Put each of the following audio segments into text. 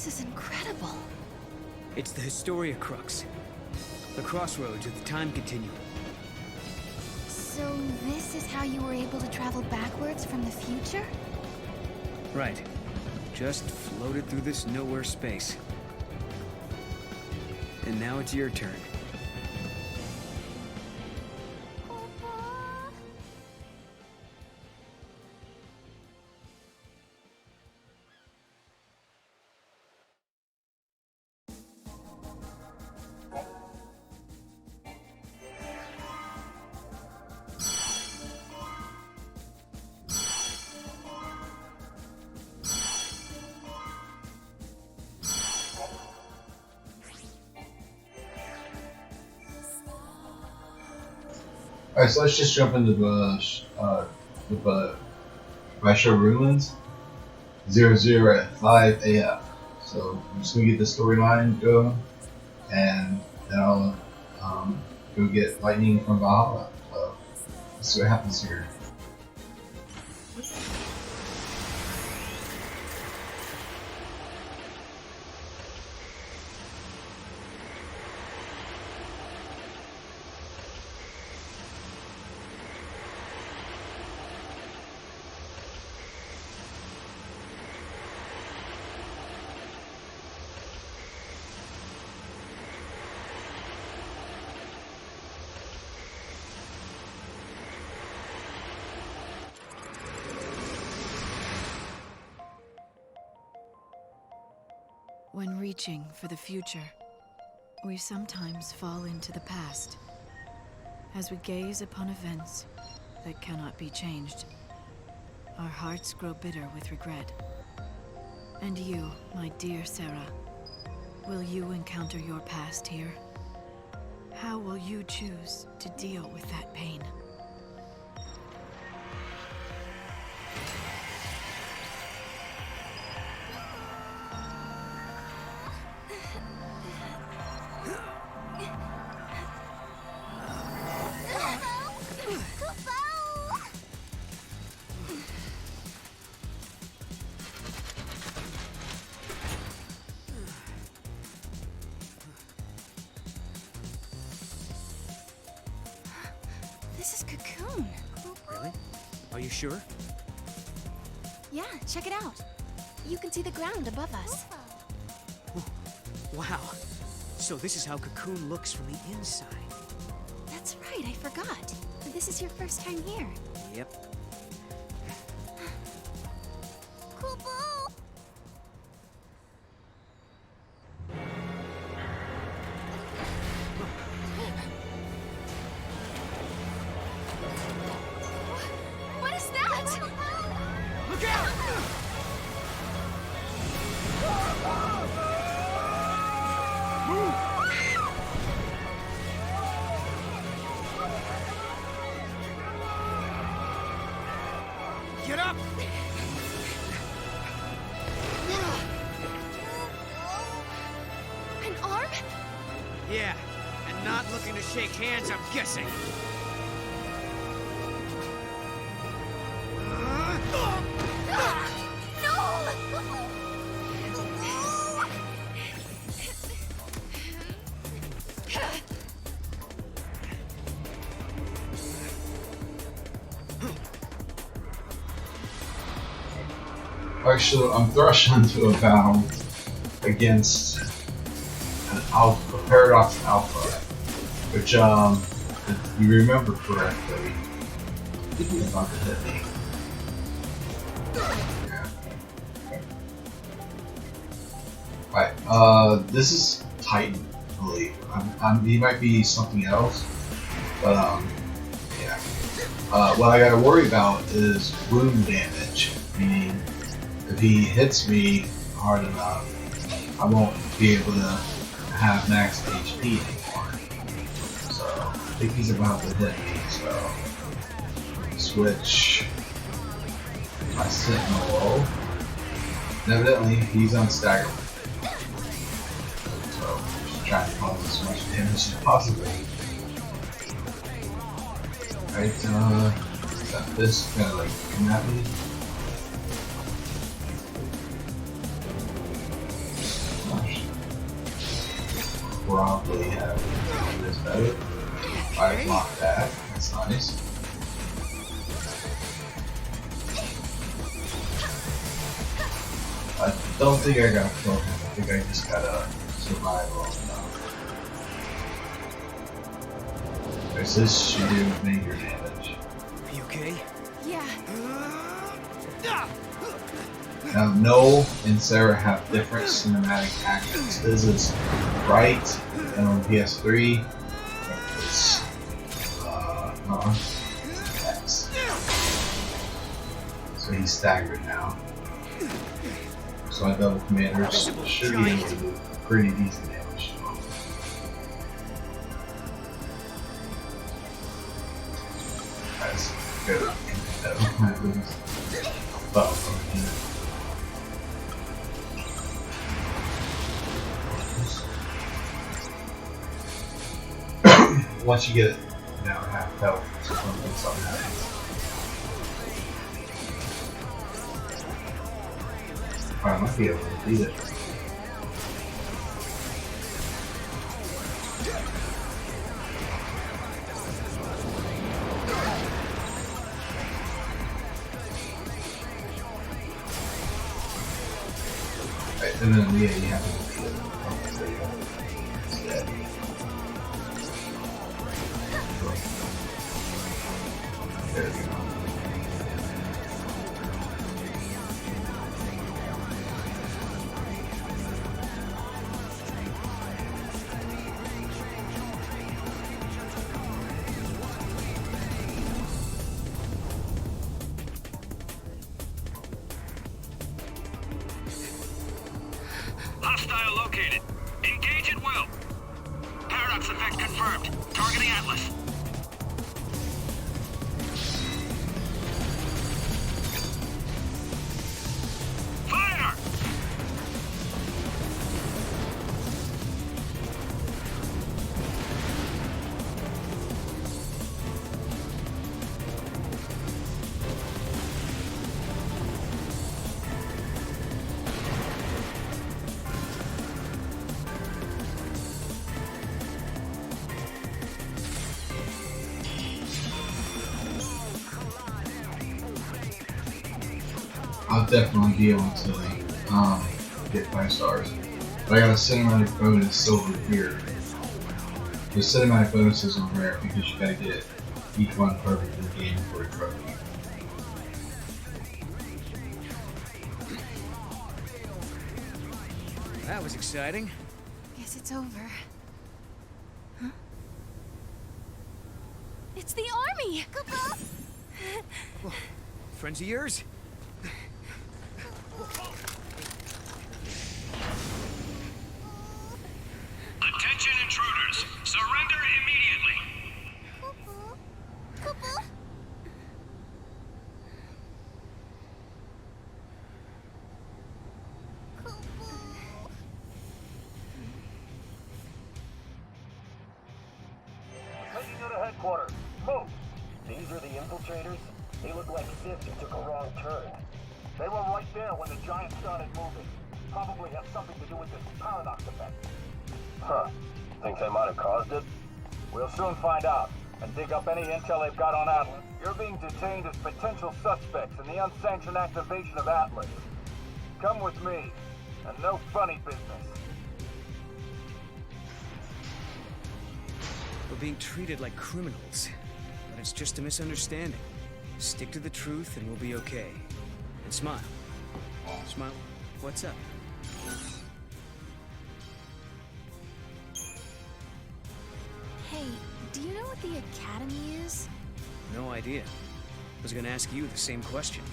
This is incredible. It's the Historia Crux. The crossroads of the time continuum. So this is how you were able to travel backwards from the future? Right. Just floated through this nowhere space. And now it's your turn. Alright, so let's just jump into the Bresha ruins. 00 at 5 AF. So I'm just gonna get the storyline going, and then I'll go get lightning from Valhalla. So let's see what happens here. When reaching for the future, we sometimes fall into the past. As we gaze upon events that cannot be changed, our hearts grow bitter with regret. And you, my dear Sarah, will you encounter your past here? How will you choose to deal with that pain? This is Cocoon. Really? Are you sure? Yeah, check it out. You can see the ground above us. Wow. So this is how Cocoon looks from the inside. That's right, I forgot. This is your first time here. Yep. What is that? Look out! Get up! An arm? Yeah, and not looking to shake hands, I'm guessing. Actually, I'm thrust into a battle against an alpha, Paradox Alpha, which, if you remember correctly, he's about to hit me. Yeah. Right, this is Titan, I believe. He might be something else, but, yeah. What I gotta worry about is wound damage, meaning if he hits me hard enough, I won't be able to have max HP anymore. So I think he's about to hit me, so switch my Sentinel low. And evidently he's unstaggerable. So just trying to cause as much damage as possible. Right, got this gonna like come at me. probably have done this better. I blocked that. That's nice. I don't think I got killed him. I think I just gotta survive long enough. There's this shooting major damage. Are you okay? Yeah. Now, Noel and Sarah have different cinematic actions. This is right, and on PS3, it's X. So he's staggered now. So my double commanders should be able to do pretty decent damage to him. That's good. That might lose. Once you get down half health, something happens. I might be able to beat it. Right, and then yeah, you have to beat it. Oh, there you go. It's dead. There we go. Hostile located. Engage at will. Paradox effect confirmed. Targeting Atlas. Fire! I'll definitely be able to get 5 stars. But I got a cinematic bonus over here. The cinematic bonuses are rare because you gotta get each one perfect in the game for a trophy. That was exciting. Guess it's over. Huh? It's the army! Whoa. Friends of yours? Attention intruders. Surrender immediately. Taking you to headquarters. Move! These are the infiltrators? They look like sieves who took a wrong turn. They were right there when the giant started moving. Probably have something to do with this paradox effect. Huh. Think they might have caused it? We'll soon find out, and dig up any intel they've got on Atlas. You're being detained as potential suspects in the unsanctioned activation of Atlas. Come with me, and no funny business. We're being treated like criminals. But it's just a misunderstanding. Stick to the truth and we'll be okay. And smile. Smile. What's up? Hey, do you know what the Academy is? No idea. I was gonna ask you the same question.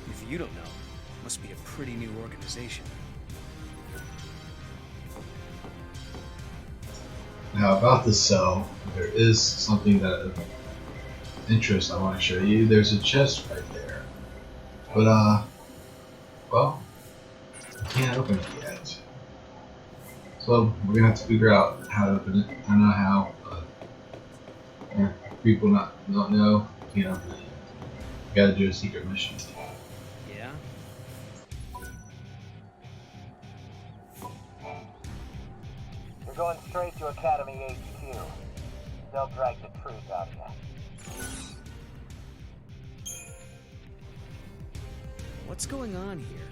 If you don't know, it must be a pretty new organization. Now about the cell, there is something that of interest I want to show you. There's a chest right there. But well, I can't open it yet. So we're gonna have to figure out how to open it. I don't know how, but if people don't know, you can't open it yet. You gotta do a secret mission. Yeah? You're going straight to Academy HQ. They'll drag the truth out of you. What's going on here?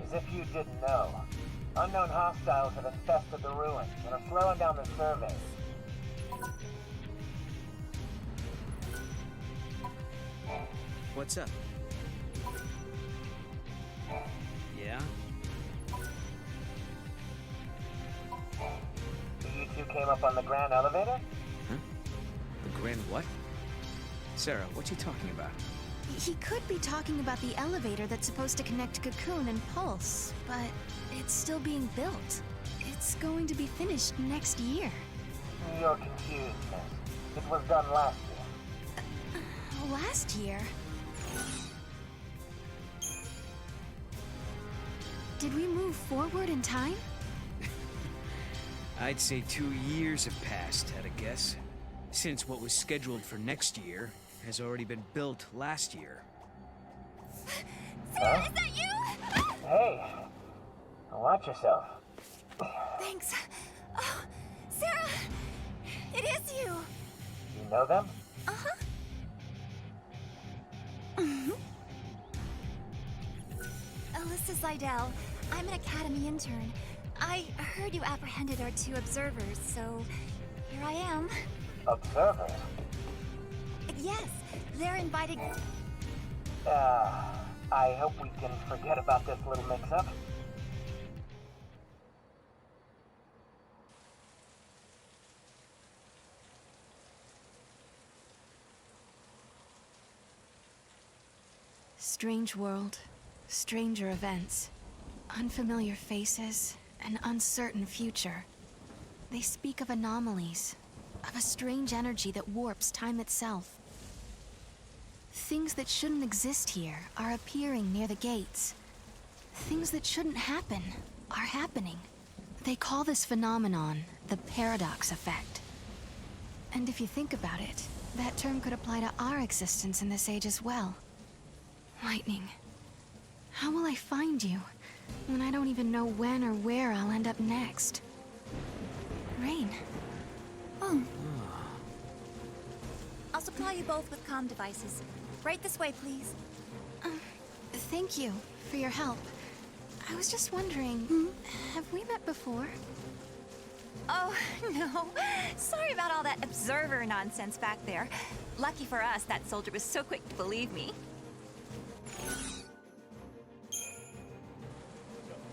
As if you didn't know. Unknown hostiles have infested the ruins and are slowing down the surveys. What's up? Yeah? You two came up on the grand elevator? Huh? The grand what? Sarah, what you talking about? He could be talking about the elevator that's supposed to connect Cocoon and Pulse, but it's still being built. It's going to be finished next year. You're confused, miss. It was done last year. Last year? Did we move forward in time? I'd say 2 years have passed, at a guess. Since what was scheduled for next year has already been built last year. Sarah, is that you? Hey, watch yourself. Thanks. Oh, Sarah! It is you! You know them? Uh-huh. Alyssa Zidell. I'm an Academy intern. I heard you apprehended our 2 observers, so here I am. Observers? Yes, they're invited. I hope we can forget about this little mix-up. Strange world, stranger events, unfamiliar faces, an uncertain future. They speak of anomalies, of a strange energy that warps time itself. Things that shouldn't exist here are appearing near the gates. Things that shouldn't happen are happening. They call this phenomenon the paradox effect. And if you think about it, that term could apply to our existence in this age as well. Lightning, how will I find you when I don't even know when or where I'll end up next? Rain. Oh. I'll supply you both with comm devices. Right this way, please. Thank you for your help. I was just wondering, have we met before? Oh, no. Sorry about all that observer nonsense back there. Lucky for us, that soldier was so quick to believe me.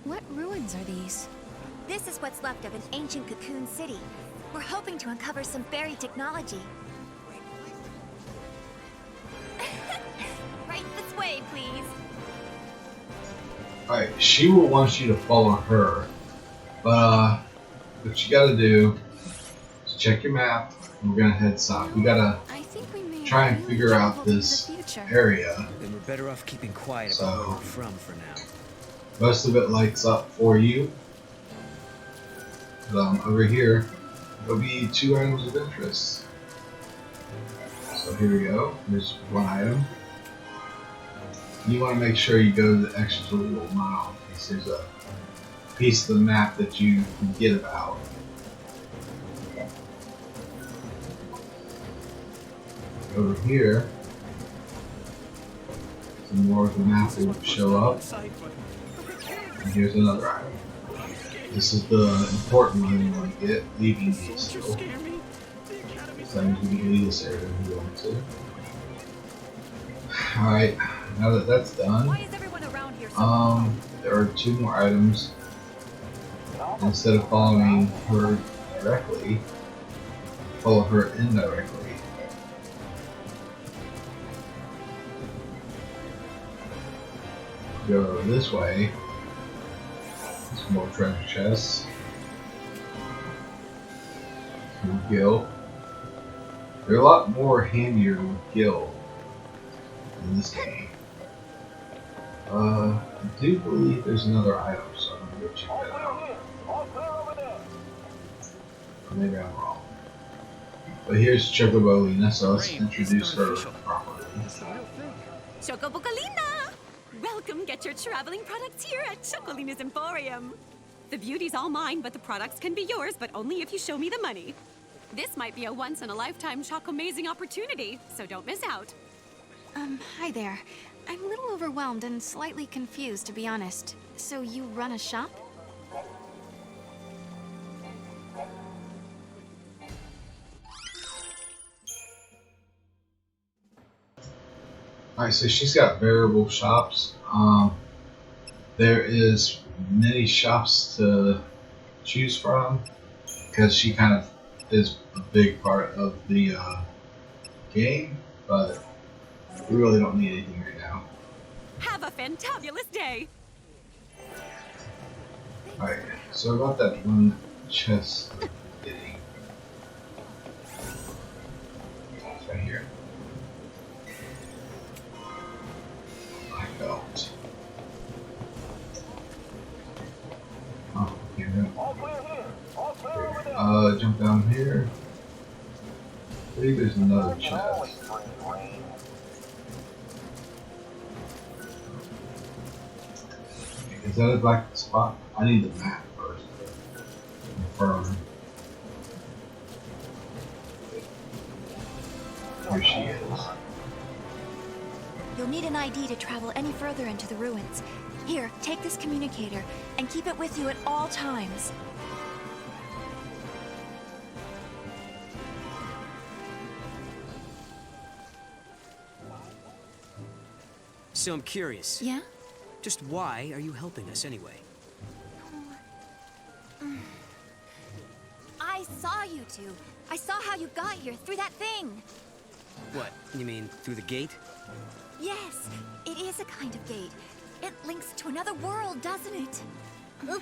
What ruins are these? This is what's left of an ancient cocoon city. We're hoping to uncover some buried technology. Right this way, please. Alright, she will want you to follow her. But what you gotta do is check your map and we're gonna head south. We gotta I think we may try and really figure out travel into this the future. area. Then we're better off keeping quiet So- about where we're from for now. Most of it lights up for you. But, over here, there'll be 2 items of interest. So here we go. There's 1 item. You want to make sure you go the extra little mile in case there's a piece of the map that you forget about. Over here, some more of the map will show up. And here's another item. This is the important one you want to get, leaving these still. So that means we can leave this area if we want to. Alright, now that that's done, Why is everyone around here so there are 2 more items. Instead of following her directly, follow her indirectly. Go this way. Some more treasure chests. Some gil. They're a lot more handier with gil in this game. I do believe there's another item, so I'm gonna go check All that clear out. here. All clear over there. Or maybe I'm wrong. But here's Chocobolina, so let's introduce her properly. Chocobocolina! Welcome, get your traveling products here at Chocolina's Emporium. The beauty's all mine, but the products can be yours, but only if you show me the money. This might be a once-in-a-lifetime shock-amazing opportunity, so don't miss out. Hi there. I'm a little overwhelmed and slightly confused, to be honest. So you run a shop? Alright, so she's got variable shops. There is many shops to choose from because she kind of is a big part of the game, but we really don't need anything right now. Have a fantabulous day! Alright, so about that one chest getting. It's right here. I don't. Oh, here we go. All clear here. All clear over there. Jump down here. I think there's another It can always chest. bring rain. Is that a black spot? I need the map first. Confirm. Here she is. You'll need an ID to travel any further into the ruins. Here, take this communicator and keep it with you at all times. So I'm curious. Yeah? Just why are you helping us anyway? I saw you two. I saw how you got here through that thing. What? You mean through the gate? Yes, it is a kind of gate. It links to another world, doesn't it? Ooh,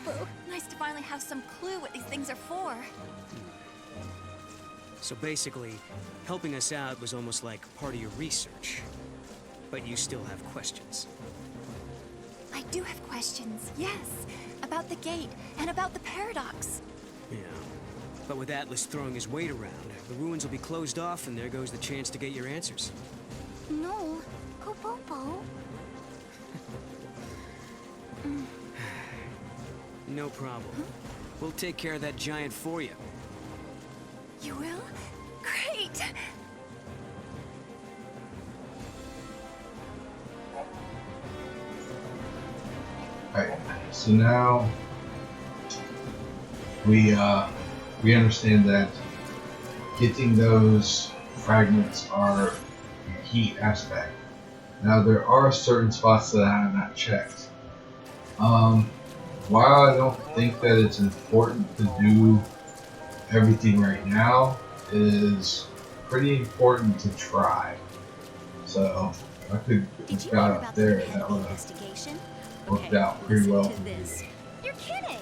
nice to finally have some clue what these things are for. So basically, helping us out was almost like part of your research. But you still have questions. I do have questions, yes, about the gate and about the paradox. Yeah. But with Atlas throwing his weight around, the ruins will be closed off and there goes the chance to get your answers. No, Popopo. No problem. We'll take care of that giant for you. You will? Great! Alright, so now we understand that getting those fragments are a key aspect. Now there are certain spots that I have not checked. While I don't think that it's important to do everything right now, it is pretty important to try. So I could have got up there and that would have worked out pretty well for me. You're kidding!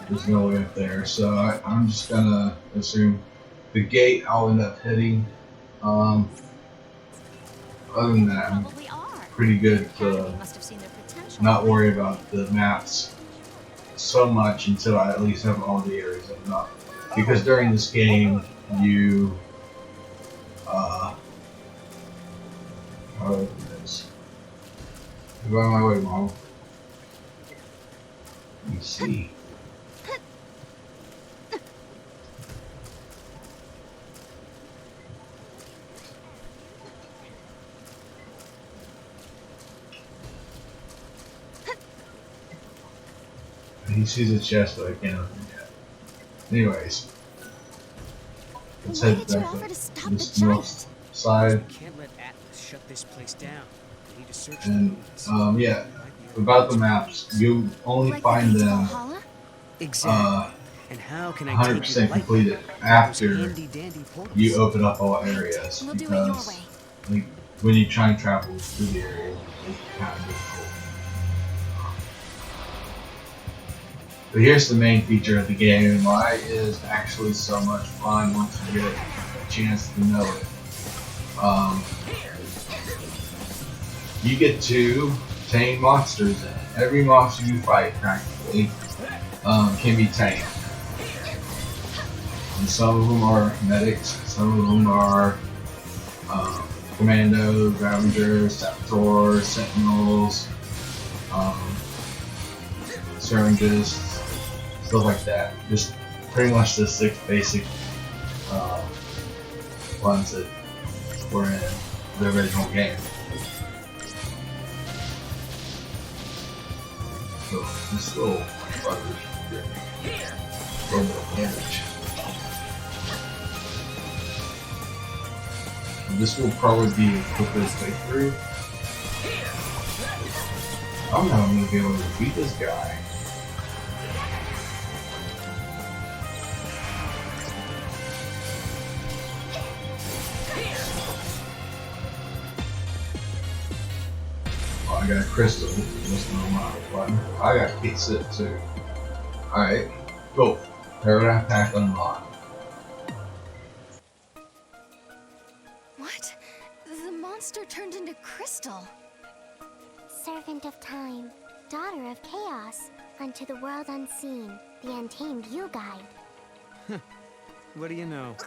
There's no way up there, so I'm just gonna assume the gate I'll end up hitting. Other than that, I'm Probably are. pretty good Academy to must have seen their potential. not worry about the maps so much until I at least have all the areas opened up. Because during this game, you how do I do this? Go on my way, Mom. Let me see. He sees a chest, but I can't open it yet. Anyways, let's Why head did you back offer to to stop this the north giant? side. Can't let Atlas shut this place down. We need to search And the ruins. yeah, about the maps, you only Like find the them Valhalla? Exactly. And how can I 100% take your life completed back? after Those handy-dandy portals. you open up all areas. We'll do it your Because way. like, when you try and travel through the areas, it's kind of difficult. But here's the main feature of the game, and why it is actually so much fun once you get a chance to know it. You get to tame monsters. Every monster you fight, practically, can be tamed. And some of them are medics, some of them are commandos, ravagers, saboteurs, sentinels, syringists, stuff like that. Just pretty much the 6 basic ones that were in the original game. So this little brother's good. A little bit of damage. And this will probably be a quickest playthrough. I'm not going to be able to beat this guy. I got a crystal. That's not my button. I got pizza too. Alright, go. Paradigm pack unlocked. What? The monster turned into crystal. Servant of time, daughter of chaos, unto the world unseen, the untamed you guide. What do you know?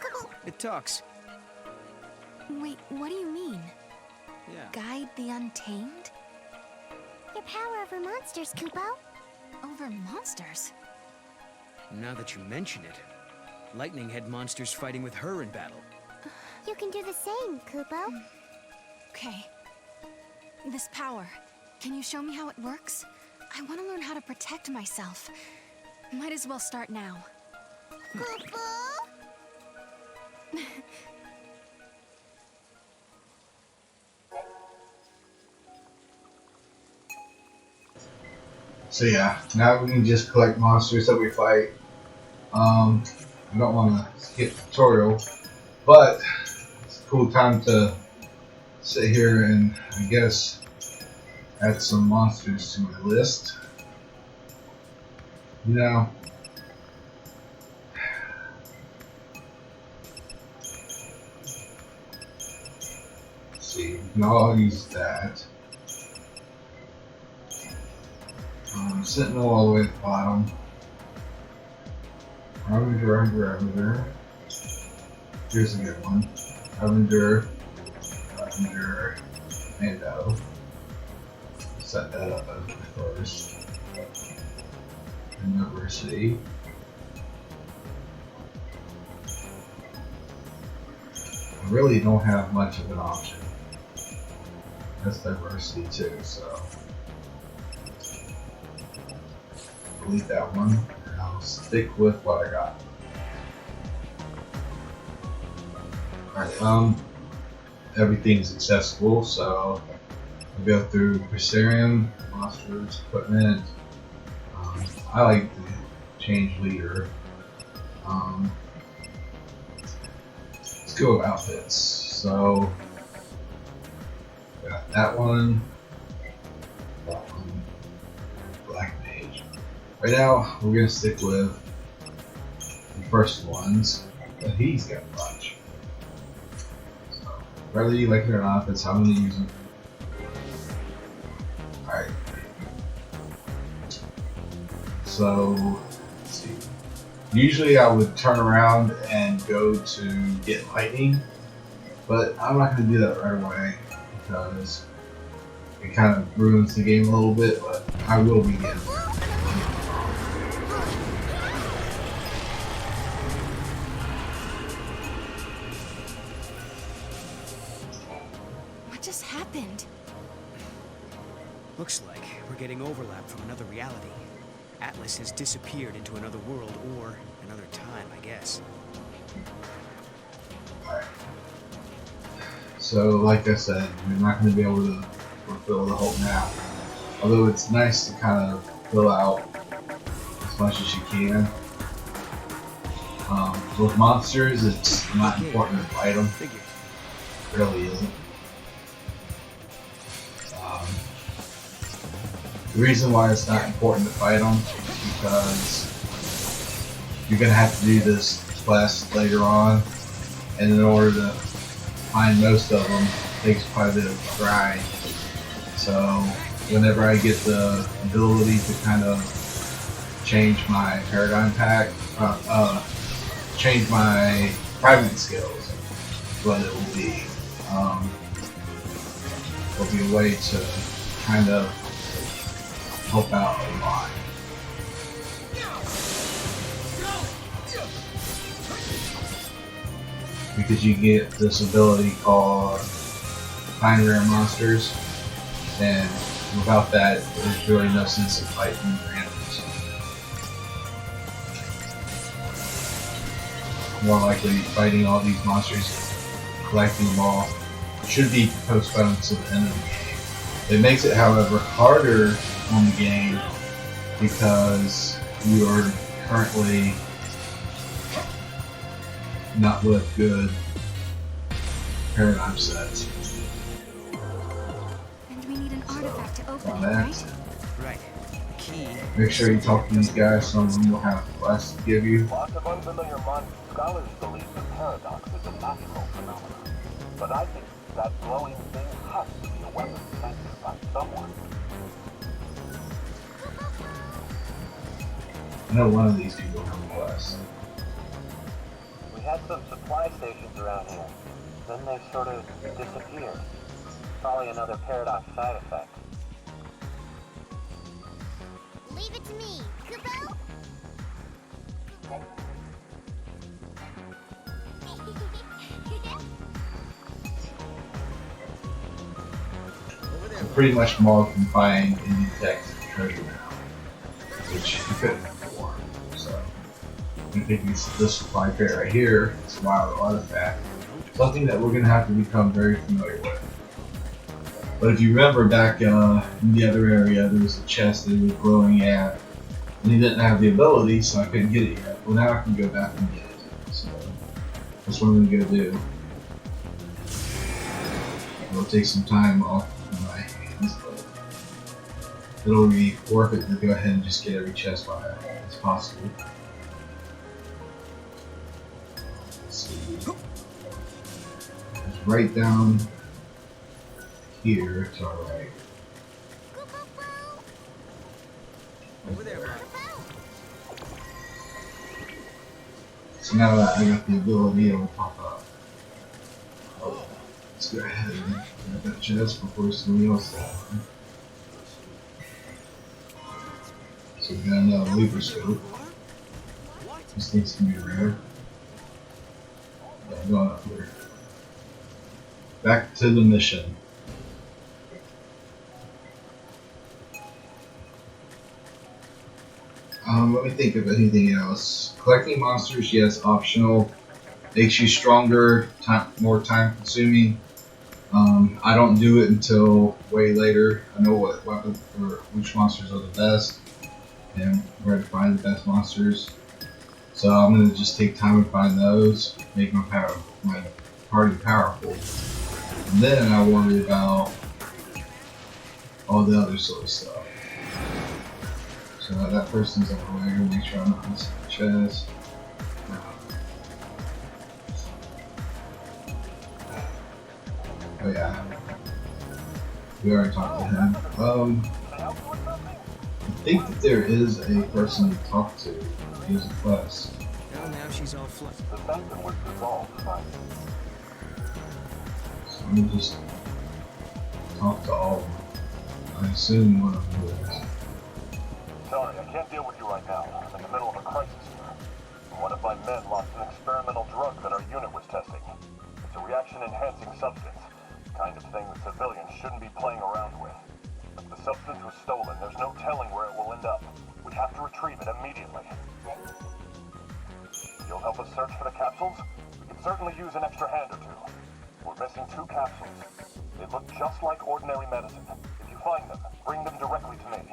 It talks. Wait, what do you mean? Yeah. Guide the untamed? Your power over monsters, Kupo. Over monsters? Now that you mention it, Lightning had monsters fighting with her in battle. You can do the same, Kupo. Okay. This power, can you show me how it works? I want to learn how to protect myself. Might as well start now. Kupo? So yeah, now we can just collect monsters that we fight. I don't want to skip the tutorial, but it's a cool time to sit here and, I guess, add some monsters to my list. You know, let's see, we can all use that. Sentinel all the way at the bottom. Ravager. Here's a good one. Ravager, Mando. Set that up as my first. And diversity. I really don't have much of an option. That's diversity too, so. Delete that one, and I'll stick with what I got. Alright, everything's accessible, so I'll go through Bresha, monsters, equipment. I like to change leader. Let's go with outfits. So, got that one, black mage. Right now, we're gonna stick with the first ones, but he's got a bunch. So, whether you like it or not, that's how I'm gonna use them. Alright. So, let's see. Usually I would turn around and go to get lightning, but I'm not gonna do that right away because it kind of ruins the game a little bit, but I will be getting there. What just happened? Looks like we're getting overlap from another reality. Atlas has disappeared into another world or another time, I guess. Alright. So, like I said, you're not going to be able to fulfill the whole map. Although it's nice to kind of fill out as much as you can. With monsters, it's not important to fight them. It really isn't. The reason why it's not important to fight them is because you're going to have to do this quest later on, and in order to find most of them, it takes quite a bit of grind. So whenever I get the ability to kind of change my paradigm pack, change my fragment skills, what it will be. It'll be a way to kind of help out a lot. because you get this ability called Find Rare Monsters, and without that, there's really no sense of fighting randoms. More likely fighting all these monsters, collecting them all, should be postponed to the end of the game. It makes it, however, harder on the game because you are currently not with good paradigm sets. And we need an artifact to open On it, that, right? Right. Key. make sure you talk to these guys. Some of them will have quests to give you. Lots of unfamiliar monsters. Scholars believe the paradox is a natural phenomenon. But I think that glowing thing has to be a weapon sent by someone. I know one of these people have a quest. We had some supply stations around here. Then they sort of disappeared. Probably another paradox side effect. Leave it to me, Kupo! Pretty much more can find in text treasure now, which you couldn't before. So I think this supply crate right here is a wild artifact, something that we're gonna have to become very familiar with. But if you remember back in the other area, there was a chest that he was glowing at, and he didn't have the ability, so I couldn't get it yet. Well, now I can go back and get it. So that's what I'm gonna go do. It'll take some time off my hands, but it'll be worth it to go ahead and just get every chest by as possible. Let's see. It's right down here to our right. Over there, bud. So now that I got the ability, it will pop up. Let's go ahead and grab that chest before somebody else does. So we got another lever scope. These things can be rare. Yeah, going up here. Back to the mission. Let me think of anything else. Collecting monsters, yes, optional. Makes you stronger, more time consuming. I don't do it until way later. I know what weapons or which monsters are the best and where to find the best monsters. So I'm gonna just take time to find those, make my party powerful, and then I worry about all the other sort of stuff. So that person's over there. Make sure I'm not missing the chest. Oh yeah, we already talked to him. I think that there is a person to talk to. Here's a quest. Well, now she's all flustered. The symptom was resolved, right? So let me just talk to all of them. I assume one of them is. Sorry, I can't deal with you right now. I'm in the middle of a crisis here. One of my men lost an experimental drug that our unit was testing. It's a reaction-enhancing substance. The kind of thing that civilians shouldn't be playing around with. If the substance was stolen, there's no telling where it will end up. We have to retrieve it immediately. You'll help us search for the capsules? We could certainly use an extra hand or two. We're missing 2 capsules. They look just like ordinary medicine. If you find them, bring them directly to me.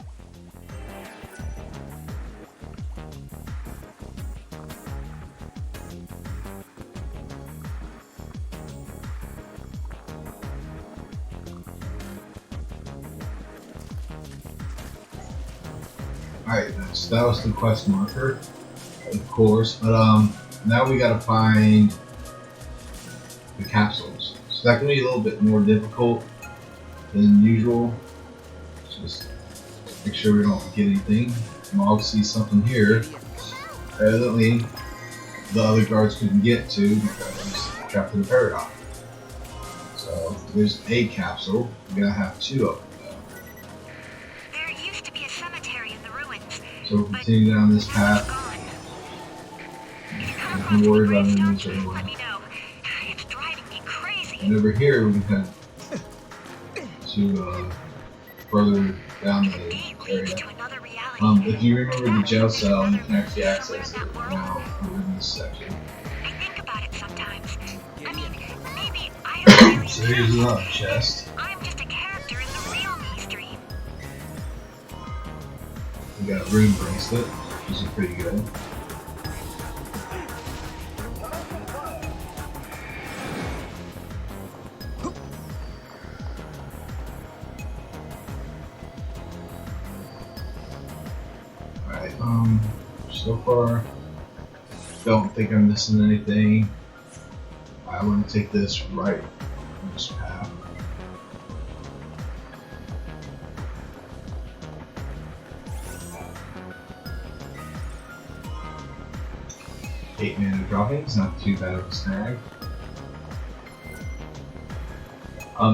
Alright, so that was the quest marker, of course, but now we gotta find the capsules. So that can be a little bit more difficult than usual. Just make sure we don't get anything. Mog sees something here that evidently the other guards couldn't get to because trapped in the paradox. So there's a capsule, we gotta have 2 of them. So we'll continue down this path. Don't worry about enemies or anyone. And over here, we can head to further down the area. If you remember the jail cell, you can actually access it now within this section. I think about it sometimes. I mean, maybe I don't really So here's another chest. I'm just a character in the real me stream. We got a rune bracelet, which is pretty good. Alright, so far, don't think I'm missing anything. I want to take this right on this path. Eight mana droppings, not too bad of a snag.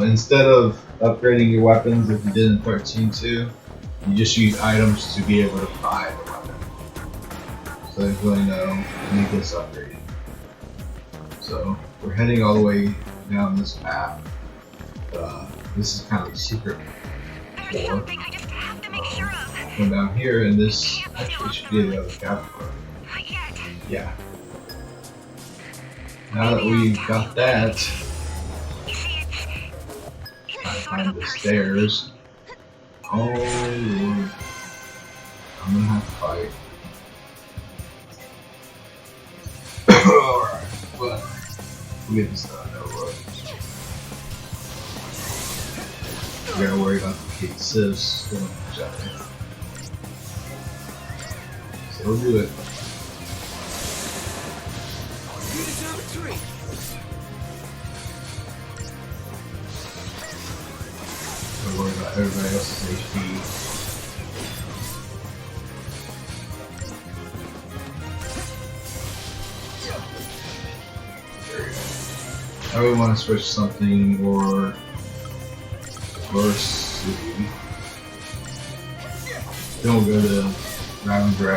Instead of upgrading your weapons, if you did in 13-2, you just use items to be able to buy the weapon. So there's really no need this upgrade. So we're heading all the way down this path. This is kind of a secret There's door. something I just have to make sure of. Come down here, and this actually should be the other capture. Not yet. Yeah. Now that we've got that, You see, it's I sort of find a the person. stairs. Oh Lord. I'm gonna have to fight. Alright, well, we'll get this done, no worries. We gotta worry about the XIII-2 killing each other. So we'll do it. You deserve a treat. Don't worry about everybody else's HP. I would want to switch something or see. Don't go to Ravager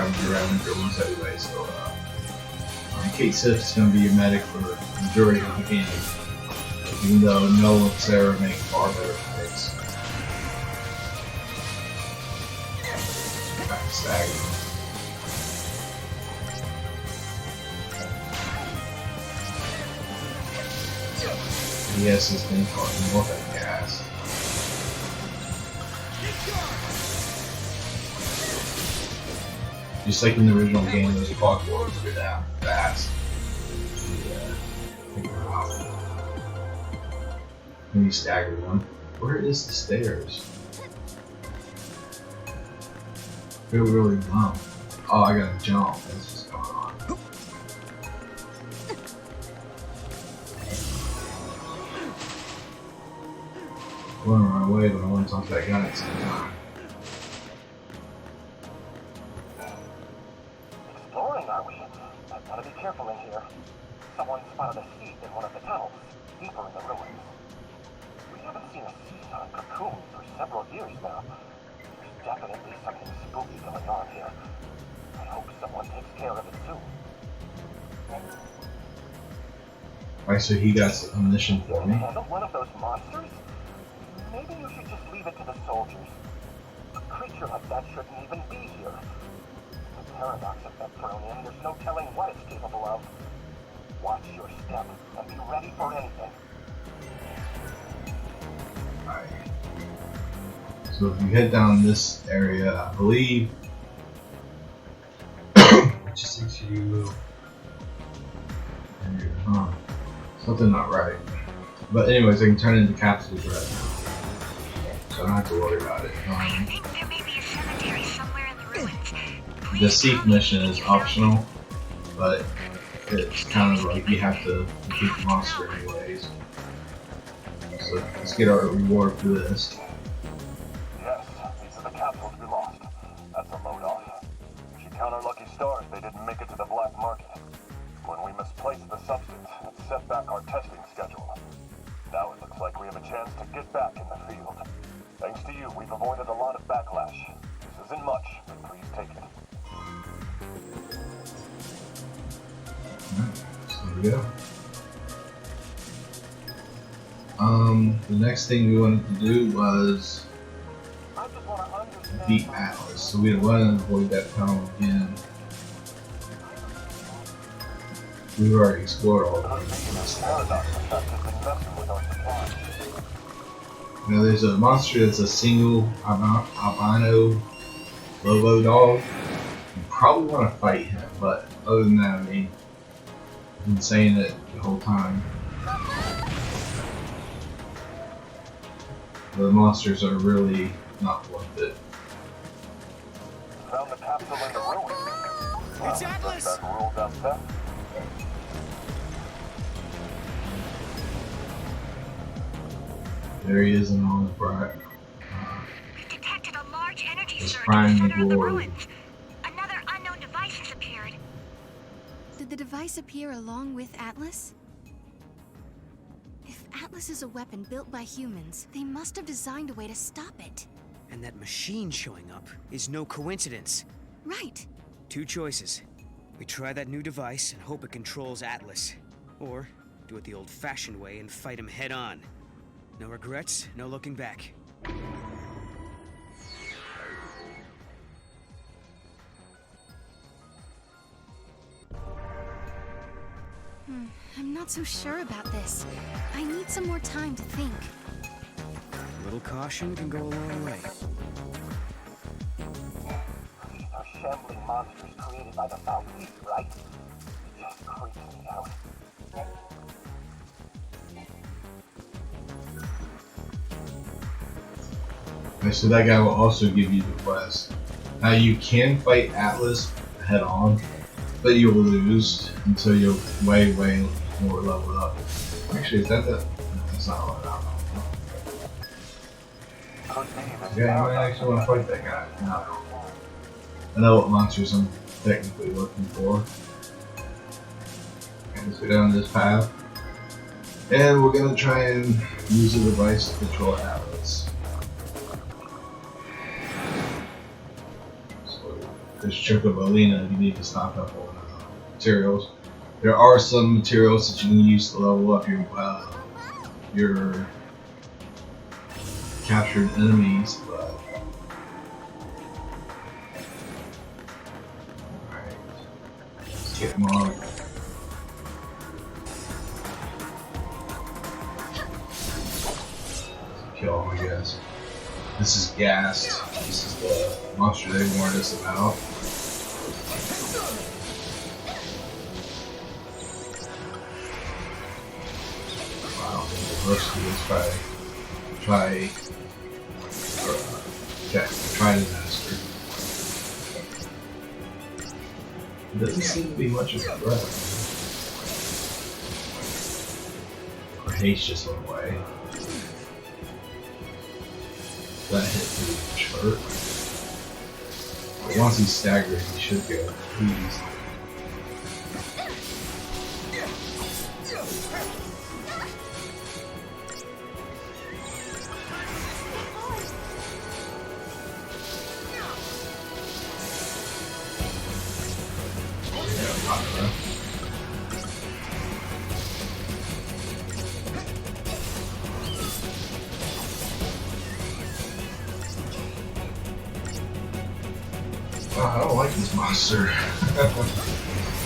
once everybody's still up. XIII is going to be your medic for the majority of the game, even though no one's ever make far better picks. Back to stagger. Yes, this thing called multi-gas. Just like in the original game, those clockworks go down fast. Maybe stagger one. Where is the stairs? Feel really low. Oh, I gotta jump. That's what's going on. I want to run away, but I want to talk to that guy at the same time. Exploring, are we? I want to be careful in here. Someone spotted a seed in one of the tunnels, deeper in the ruins. We haven't seen a seaside cocoon for several years now. There's definitely something spooky going on here. I hope someone takes care of it soon. Alright, so he got a mission for me. Handle one of those monsters? Maybe you should just leave it to the soldiers. A creature like that shouldn't even be here. The paradox effect thrown in, there's no telling what it's capable of. Watch your step and be ready for anything. Alright. So if you head down this area, I believe it just takes you something not right. But anyways, I can turn into capsules right now. So I don't have to worry about it. I think there may be a cemetery somewhere in the ruins. The Seek mission is optional, but it's kind of like you have to defeat the monster anyways. So let's get our reward for this. Yes, these are the capsules we lost. That's a load off. We should count our lucky stars they didn't make it to the black market. When we misplaced the substance, it set back our testing schedule. Now it looks like we have a chance to get back in the field. Thanks to you, we've avoided a lot of backlash. This isn't much, but please take it. Alright, so there we go. The next thing we wanted to do was I just want to understand. beat Atlas, so we want to avoid that tunnel again. We've already explored all of This paradox effect has been messing with our supply. it. Now there's a monster that's a single albino Lobo dog. You probably want to fight him, but other than that, I mean, I've been saying it the whole time. The monsters are really not worth it. Found the capsule in the ruins. It's Atlas! That ruled out theft. There he is in all his bright. We've detected a large energy His surge in prime the center of the glory. ruins. Another unknown device has appeared. Did the device appear along with Atlas? If Atlas is a weapon built by humans, they must have designed a way to stop it. And that machine showing up is no coincidence. Right. Two choices. We try that new device and hope it controls Atlas. Or do it the old-fashioned way and fight him head-on. No regrets, no looking back. I'm not so sure about this. I need some more time to think. A little caution can go a long way. These are shambling monsters created by the Southeast, right? It just creeps me out. Okay, so that guy will also give you the quest. Now you can fight Atlas head on, but you'll lose until you're way more leveled up. Actually, is that the? No, that's not leveled up. Yeah, I might actually want to fight that guy. No. I know what monsters I'm technically looking for. Okay, let's go down this path. And we're gonna try and use the device to control Atlas. So, there's Chocobolina, you need to stock up on materials. There are some materials that you can use to level up your captured enemies, but alright. Let's get them on. Kill them, I guess. This is Gassed. This is the monster they warned us about. Wow, the worst of this try disaster. It doesn't seem to be much of a threat. Or haste just went away. That hit pretty much hurt. But once he's staggered, he should go pretty easily. I don't like this monster. I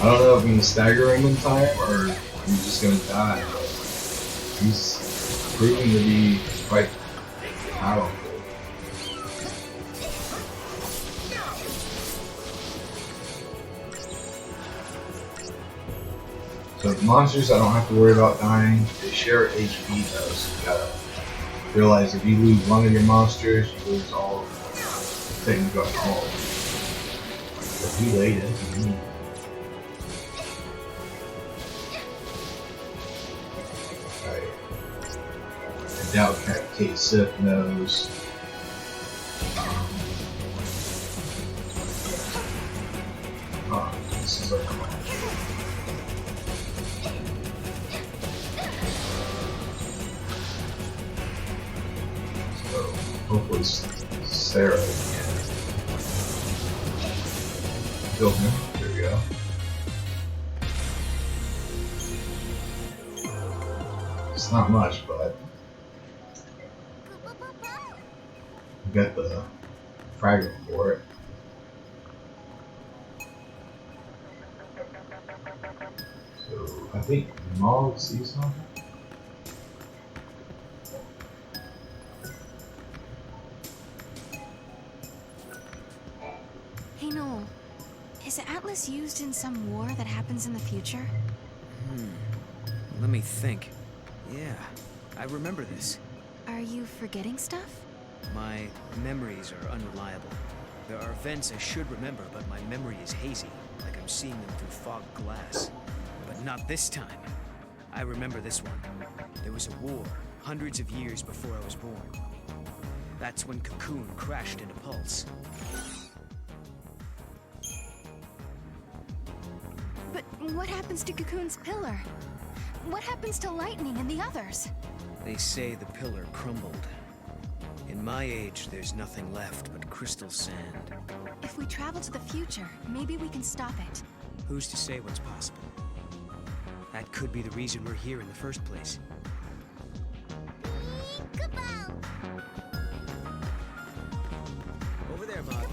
don't know if I'm gonna stagger him in time or he's just gonna die, but he's proven to be quite powerful. So monsters, I don't have to worry about dying. They share HP though, so you gotta realize if you lose one of your monsters, you lose all of them. Taking got all. But he laid it. Right. I doubt Kate Sith knows. Oh, this is like. Hopefully Sarah can kill him. There we go. It's not much, but get the fragment for it. So I think Mog sees something. Hey Noel, is Atlas used in some war that happens in the future? Let me think. Yeah, I remember this. Are you forgetting stuff? My memories are unreliable. There are events I should remember, but my memory is hazy, like I'm seeing them through fogged glass. But not this time. I remember this one. There was a war, hundreds of years before I was born. That's when Cocoon crashed into Pulse. But what happens to Cocoon's pillar? What happens to Lightning and the others? They say the pillar crumbled. In my age, there's nothing left but crystal sand. If we travel to the future, maybe we can stop it. Who's to say what's possible? That could be the reason we're here in the first place. Over there, Bob.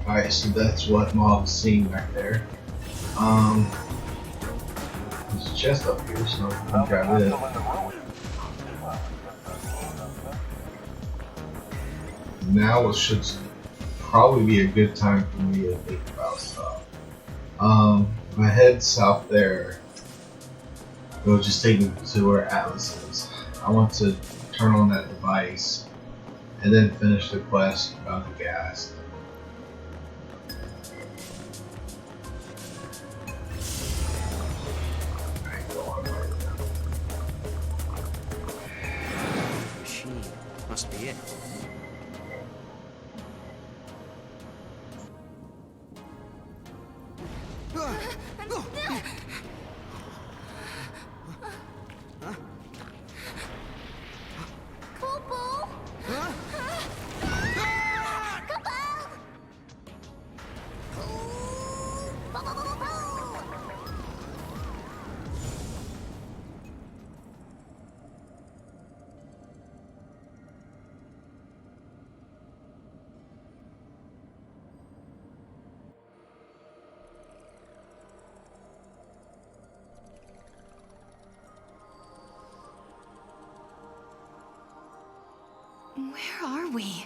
Alright, so that's what Mob's seeing back there. There's a chest up here, so we can grab it. Now it should probably be a good time for me to think about stuff. If I head south there, it'll just take me to where Atlas is. I want to turn on that device and then finish the quest about the gas. Machine. Must be it. Where are we?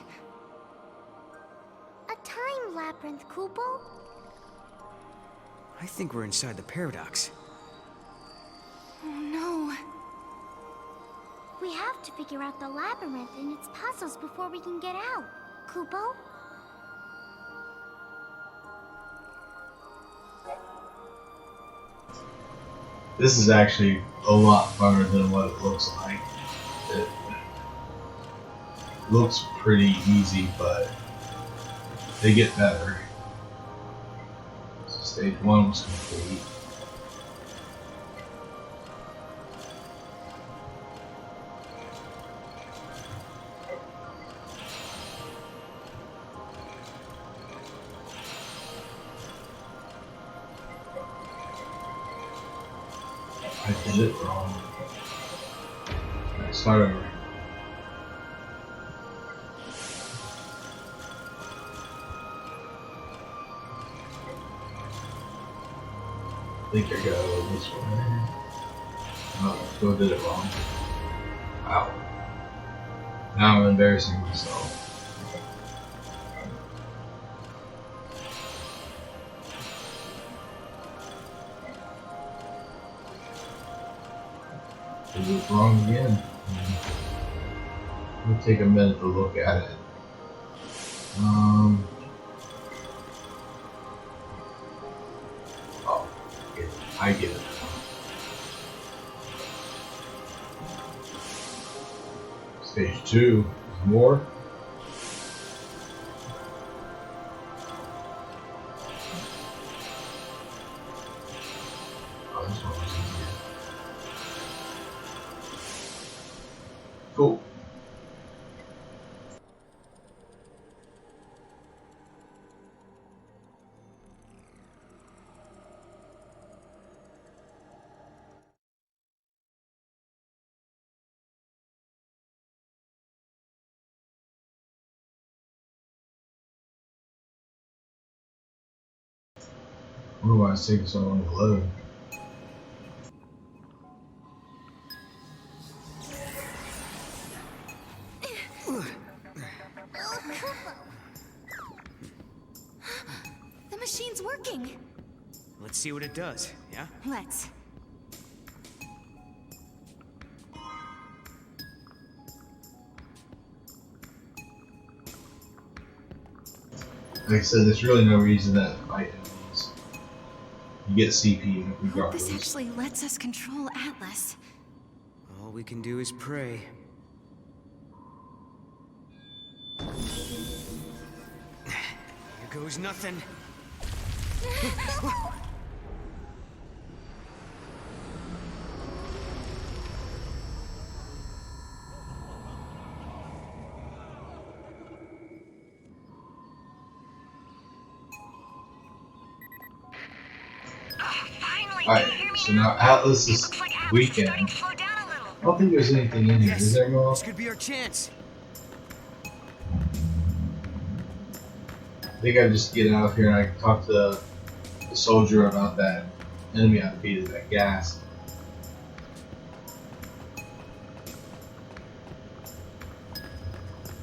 A time labyrinth, Kupo? I think we're inside the paradox. Oh no. We have to figure out the labyrinth and its puzzles before we can get out. Kupo? This is actually a lot funner than what it looks like. It looks pretty easy, but they get better. So stage 1 was complete. I did it wrong. Alright, start over. I think I gotta go this way. Oh, still did it wrong. Wow. Now I'm embarrassing myself. Did it wrong again. Let me take a minute to look at it. Oh, I get it. Stage 2 is more. Oh, this one was easier. Cool. I wonder why it's taking so long to load. The machine's working. Let's see what it does, yeah? Let's. Like I said, there's really no reason that fight enemies. You get CP Hope regardless. this actually lets us control Atlas. All we can do is pray. Here goes nothing. Finally, Alright, do you hear me so now? now Atlas It is looks like Atlas is weekend. starting to slow down a little. I don't think there's anything in here. Yes, Is there, Mo? this could be our chance. I think I just get out here and I can talk to the soldier about that enemy I defeated, that gas.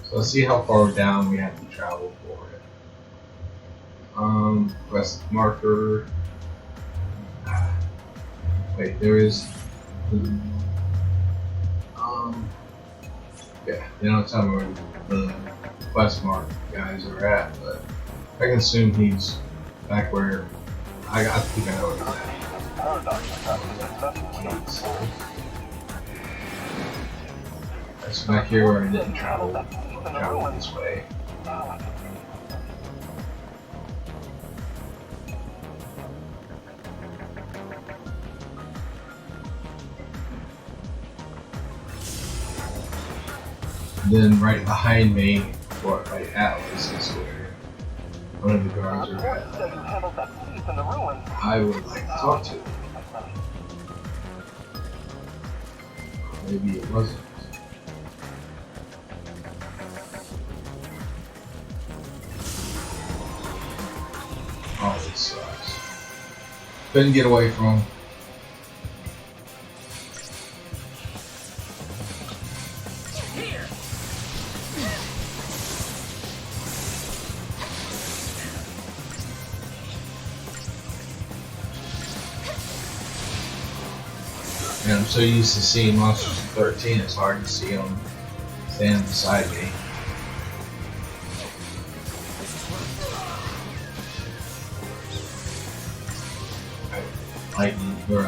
So let's see how far down we have to travel for it. Quest marker. Wait, there is. Yeah, they don't tell me where the quest mark guys are at, but I can assume he's back where I think I know where he's at. That's back here where I didn't travel this way. Then right behind me, right Atlas is where one of the guards are at. I would like to talk to. Maybe it wasn't. Oh, this sucks. Couldn't get away from him. And I'm so used to seeing monsters in 13, it's hard to see them stand beside me. Lightning, or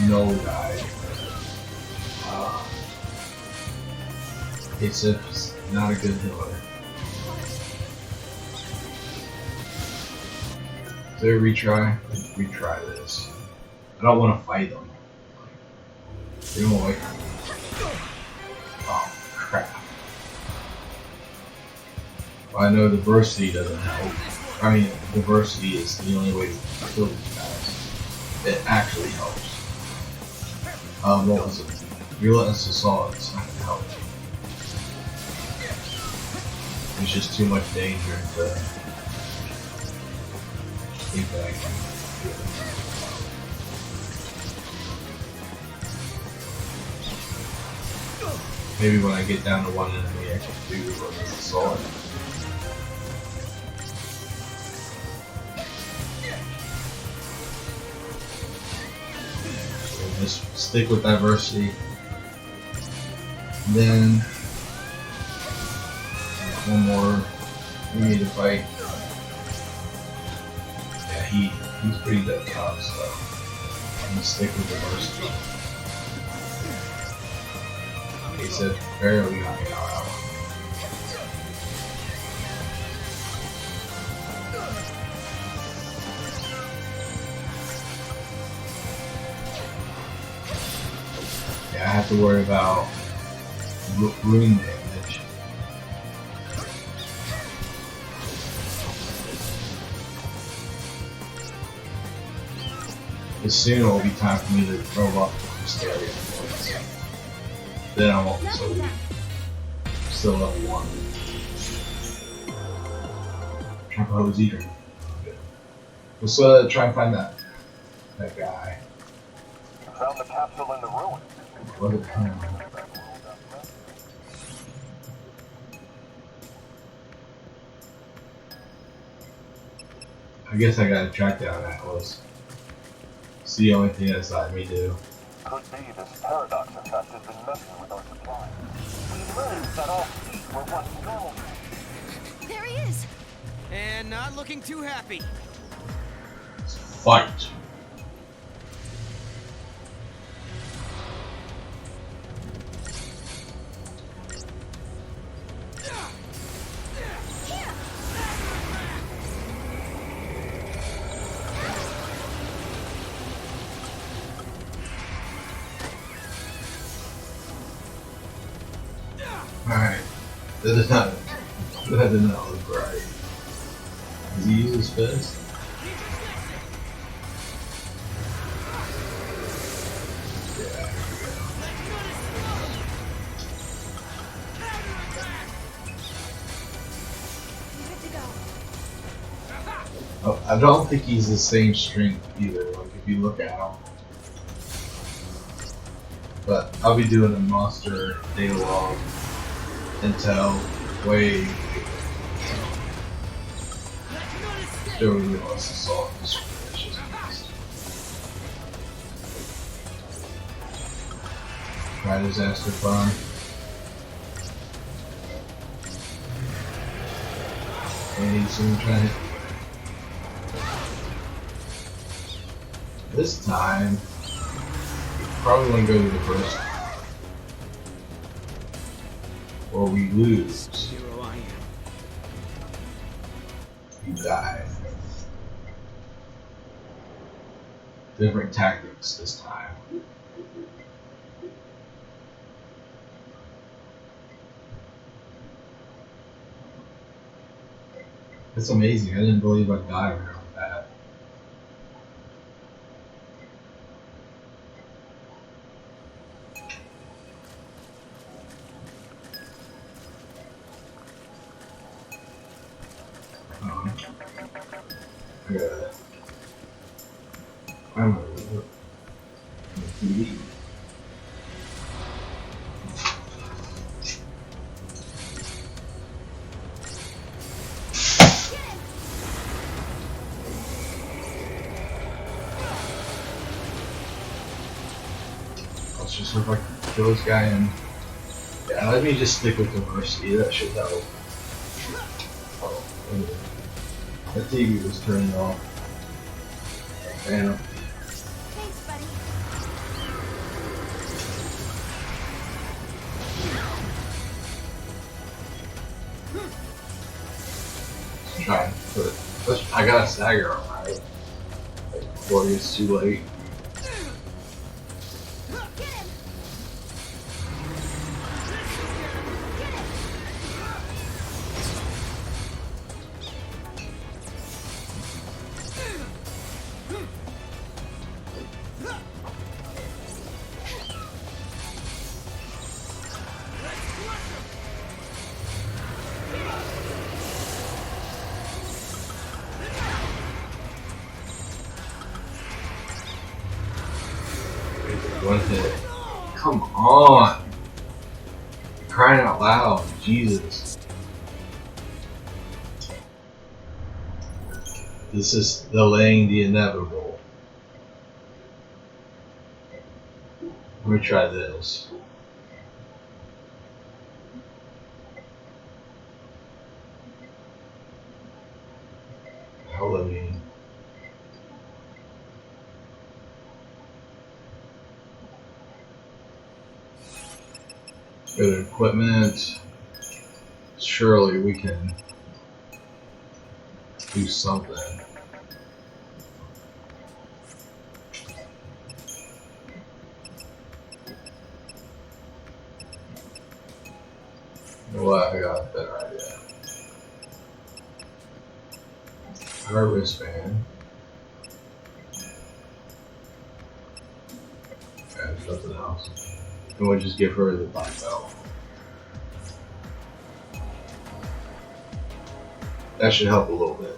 no guy. It's not a good healer. Is there a retry? Let's retry this. I don't want to fight them. Get him away from me. Oh, crap. Well, I know diversity doesn't help. I mean, diversity is the only way to kill these guys. It actually helps. What was it? Relentless Assault is not going to help. There's just too much danger to think that I can do it. Maybe when I get down to one enemy, I can do Relentless Assault. Just stick with diversity. Then one more we need to fight. Yeah, he's pretty dead tough, so I'm gonna stick with diversity. He said barely got me out. I have to worry about rune damage. But soon it will be time for me to throw up this area. Then I won't be so weak. Still level 1. Trap hose eater. Good. Let's try and find that guy. Found the capsule in the ruin. Was it him? I guess I gotta track down Atlas. It's the only thing that's letting me do. Could be this paradox effect has been messing with our supply. We learned that all seeds were once normal. There he is! And not looking too happy. Fight! Alright. That did not look right. Does he use his fist? Yeah, oh, I don't think he's the same strength either, like if you look at him. But I'll be doing a monster data log intel way there we go, let's solve this. Try disaster fun. And he's gonna try it. This time, probably want to go to the first, or we lose. Zero I am. You die. Different tactics this time. It's amazing. I didn't believe I'd die right off the bat. Yeah. I'm gonna leave. Let's just see if I can kill this guy and yeah, let me just stick with diversity. That should help. Oh, anyway. The TV was turned off. And Thanks, buddy. let's try and put it. I got a stagger on right? Like before it gets too late. One hit. Come on! You're crying out loud, Jesus. This is delaying the inevitable. Let me try this. Let me. Go to equipment. Surely we can do something. You know what? I got a better idea. Our wristband. Okay, there's nothing else. And we'll just give her the black belt. That should help a little bit.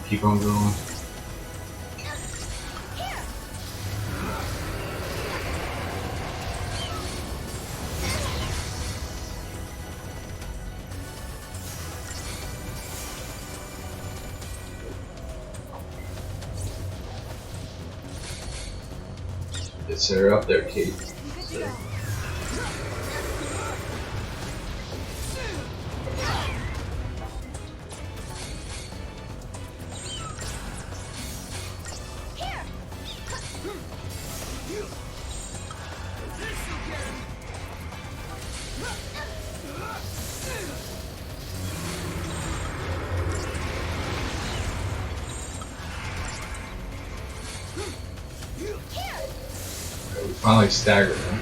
Keep on going. It's her up there, Kate. So. We finally staggered him.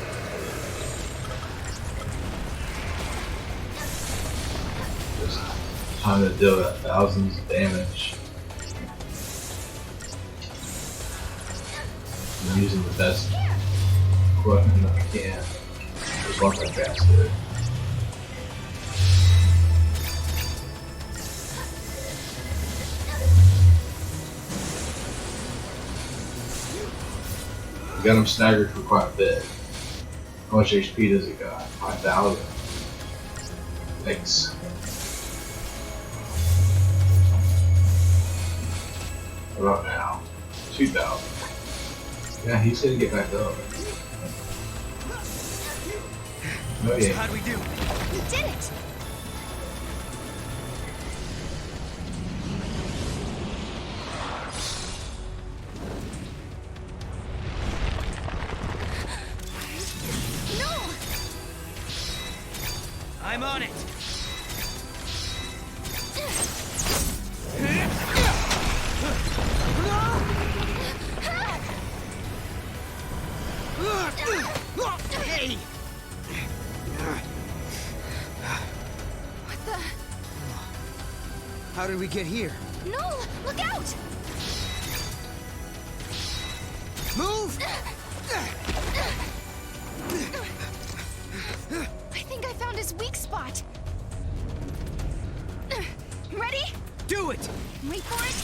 Just time to deal that thousands of damage. I'm using the best equipment that I can. Just want my fast to it. Got him staggered for quite a bit. How much HP does he got? 5,000. Thanks. What about now? 2,000. Yeah, he's gonna get back up. Oh yeah. How'd we do? We did it! I'm on it. Hey! What the? How did we get here? No! Look out! Move! I think I found his weak spot. Ready? Do it! Wait for it.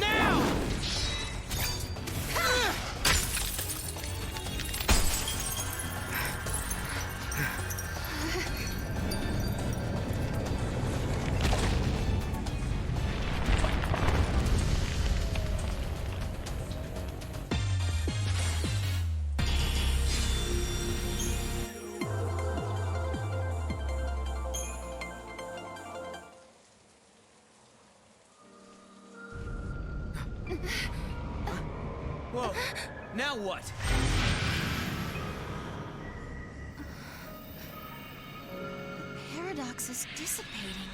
Now! Whoa, now what? The paradox is dissipating.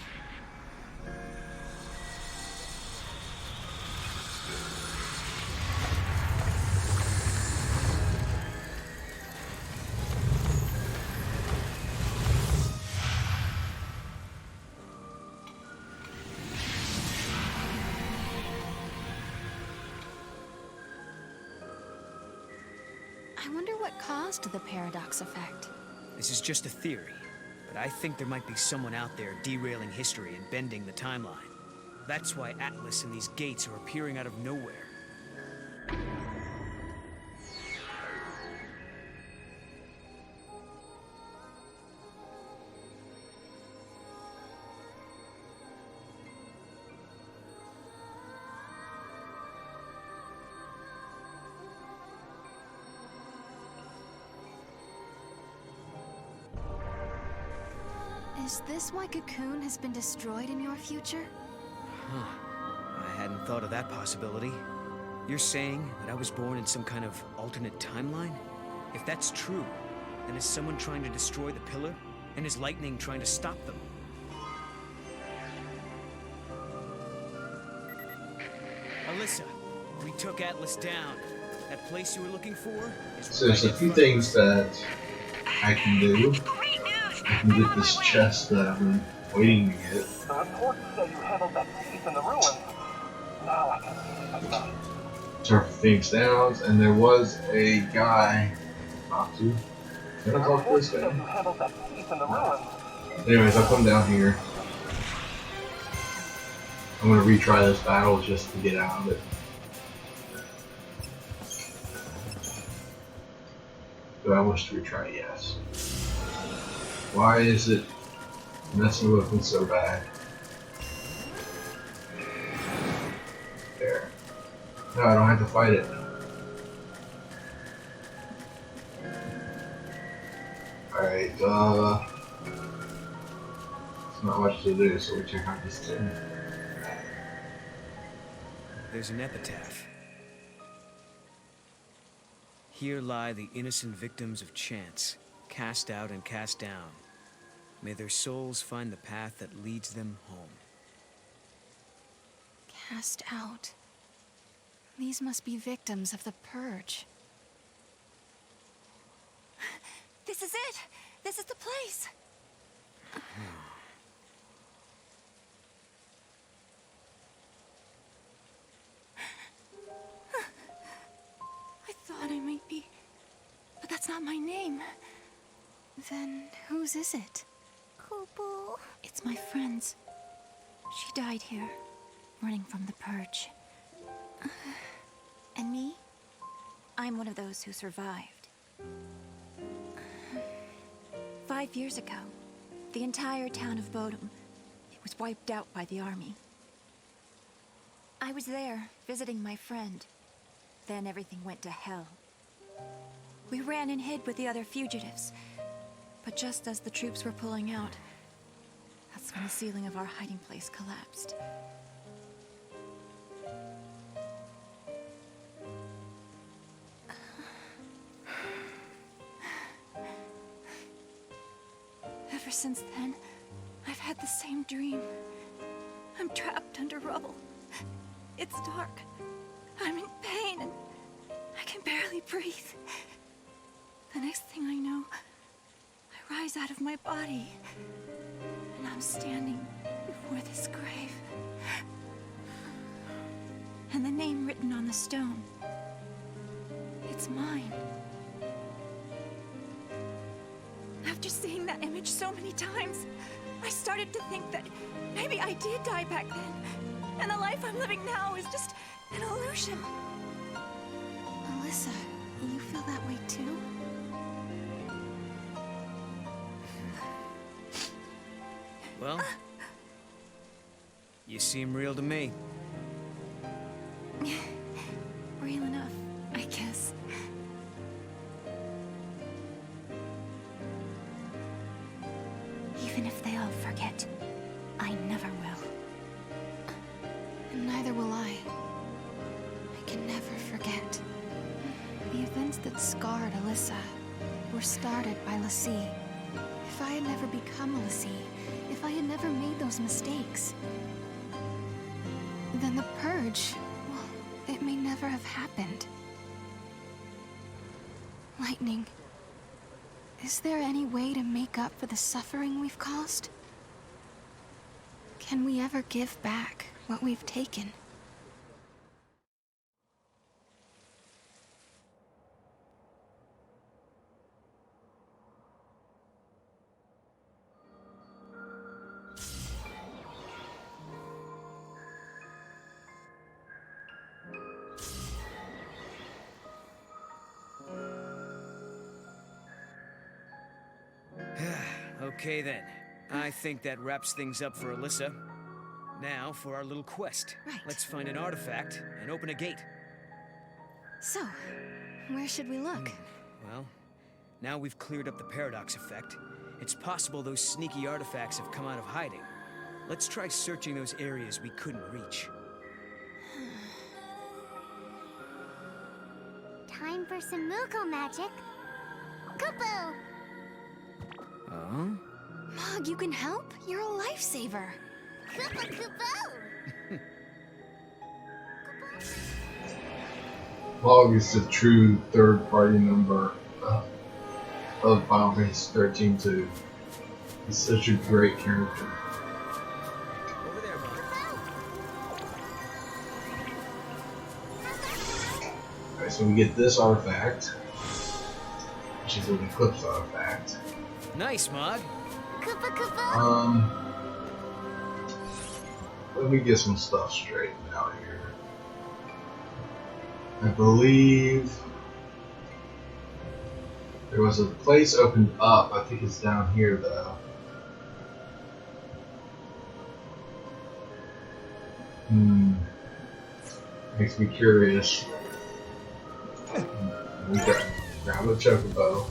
I wonder what caused the paradox effect. This is just a theory, but I think there might be someone out there derailing history and bending the timeline. That's why Atlas and these gates are appearing out of nowhere. Is this why Cocoon has been destroyed in your future? Huh. I hadn't thought of that possibility. You're saying that I was born in some kind of alternate timeline? If that's true, then is someone trying to destroy the pillar? And is lightning trying to stop them? Alyssa, we took Atlas down. That place you were looking for is So there's a few things that I can do. I can get this chest that I've been waiting to get. The reports say you handled that piece in the ruins. Now I can see the light. Turf Phoenix Downs, and there was a guy. Talk to. Can I talk to this guy? You handled that piece in the ruins. Anyways, I'll come down here. I'm gonna retry this battle just to get out of it. Do I wish to retry? Yes. Why is it messing with me so bad? There. No, I don't have to fight it. Alright, there's not much to do, so we check out this thing. There's an epitaph. Here lie the innocent victims of chance, cast out and cast down. May their souls find the path that leads them home. Cast out. These must be victims of the purge. This is it! This is the place! I thought I might be... But that's not my name. Then whose is it? Kupu. It's my friend's. She died here, running from the purge. And me? I'm one of those who survived. 5 years ago, the entire town of Bodum, it was wiped out by the army. I was there, visiting my friend. Then everything went to hell. We ran and hid with the other fugitives. But just as the troops were pulling out, that's when the ceiling of our hiding place collapsed. Ever since then, I've had the same dream. I'm trapped under rubble. It's dark. I'm in pain and I can barely breathe. The next thing I know, I rise out of my body and I'm standing before this grave. And the name written on the stone, it's mine. After seeing that image so many times, I started to think that maybe I did die back then, and the life I'm living now is just an illusion. Alyssa, you feel that way too? Well, you seem real to me. Real enough, I guess. Even if they all forget, I never will. And neither will I. I can never forget. The events that scarred Alyssa were started by Lassie. If I had never become a Lassie, if I had never made those mistakes, then the purge, well, it may never have happened. Lightning, is there any way to make up for the suffering we've caused? Can we ever give back what we've taken? Okay then. I think that wraps things up for Alyssa. Now for our little quest. Right. Let's find an artifact and open a gate. So, where should we look? Well, now we've cleared up the paradox effect. It's possible those sneaky artifacts have come out of hiding. Let's try searching those areas we couldn't reach. Time for some Moogle magic. Kupu! Oh? Mog, you can help? You're a lifesaver. Kupu Kupu! Log is the true third-party member of Final Fantasy XIII-2. He's such a great character. Over there, Mog. Alright, so we get this artifact, which is an Eclipse artifact. Nice, Mog. Kupu Kupu! let me get some stuff straightened out here. I believe there was a place opened up. I think it's down here though. Makes me curious. We got grab a chocobo.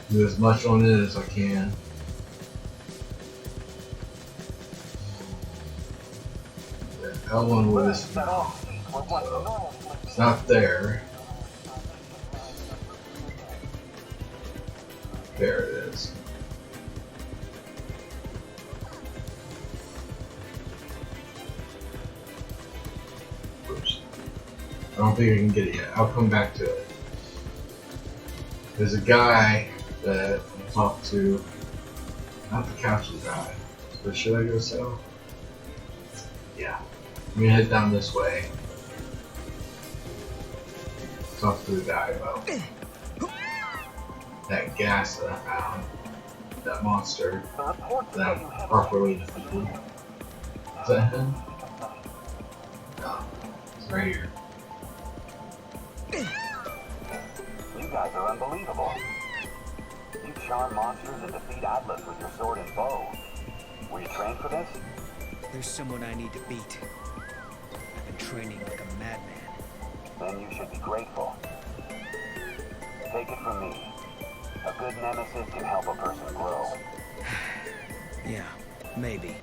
Do as much on it as I can. L1 was it's not there. There it is. Oops. I don't think I can get it yet. I'll come back to it. There's a guy that I talked to, not the capsule guy, but should I go south? Yeah. I'm gonna head down this way. Talk to the guy about that gas that I found, that monster that I properly defeated. Is that him? No, it's right here. You guys are unbelievable. You charm monsters and defeat Atlas with your sword and bow. Were you trained for this? There's someone I need to beat. I've been training like a madman. Then you should be grateful. Take it from me. A good nemesis can help a person grow. Yeah, maybe.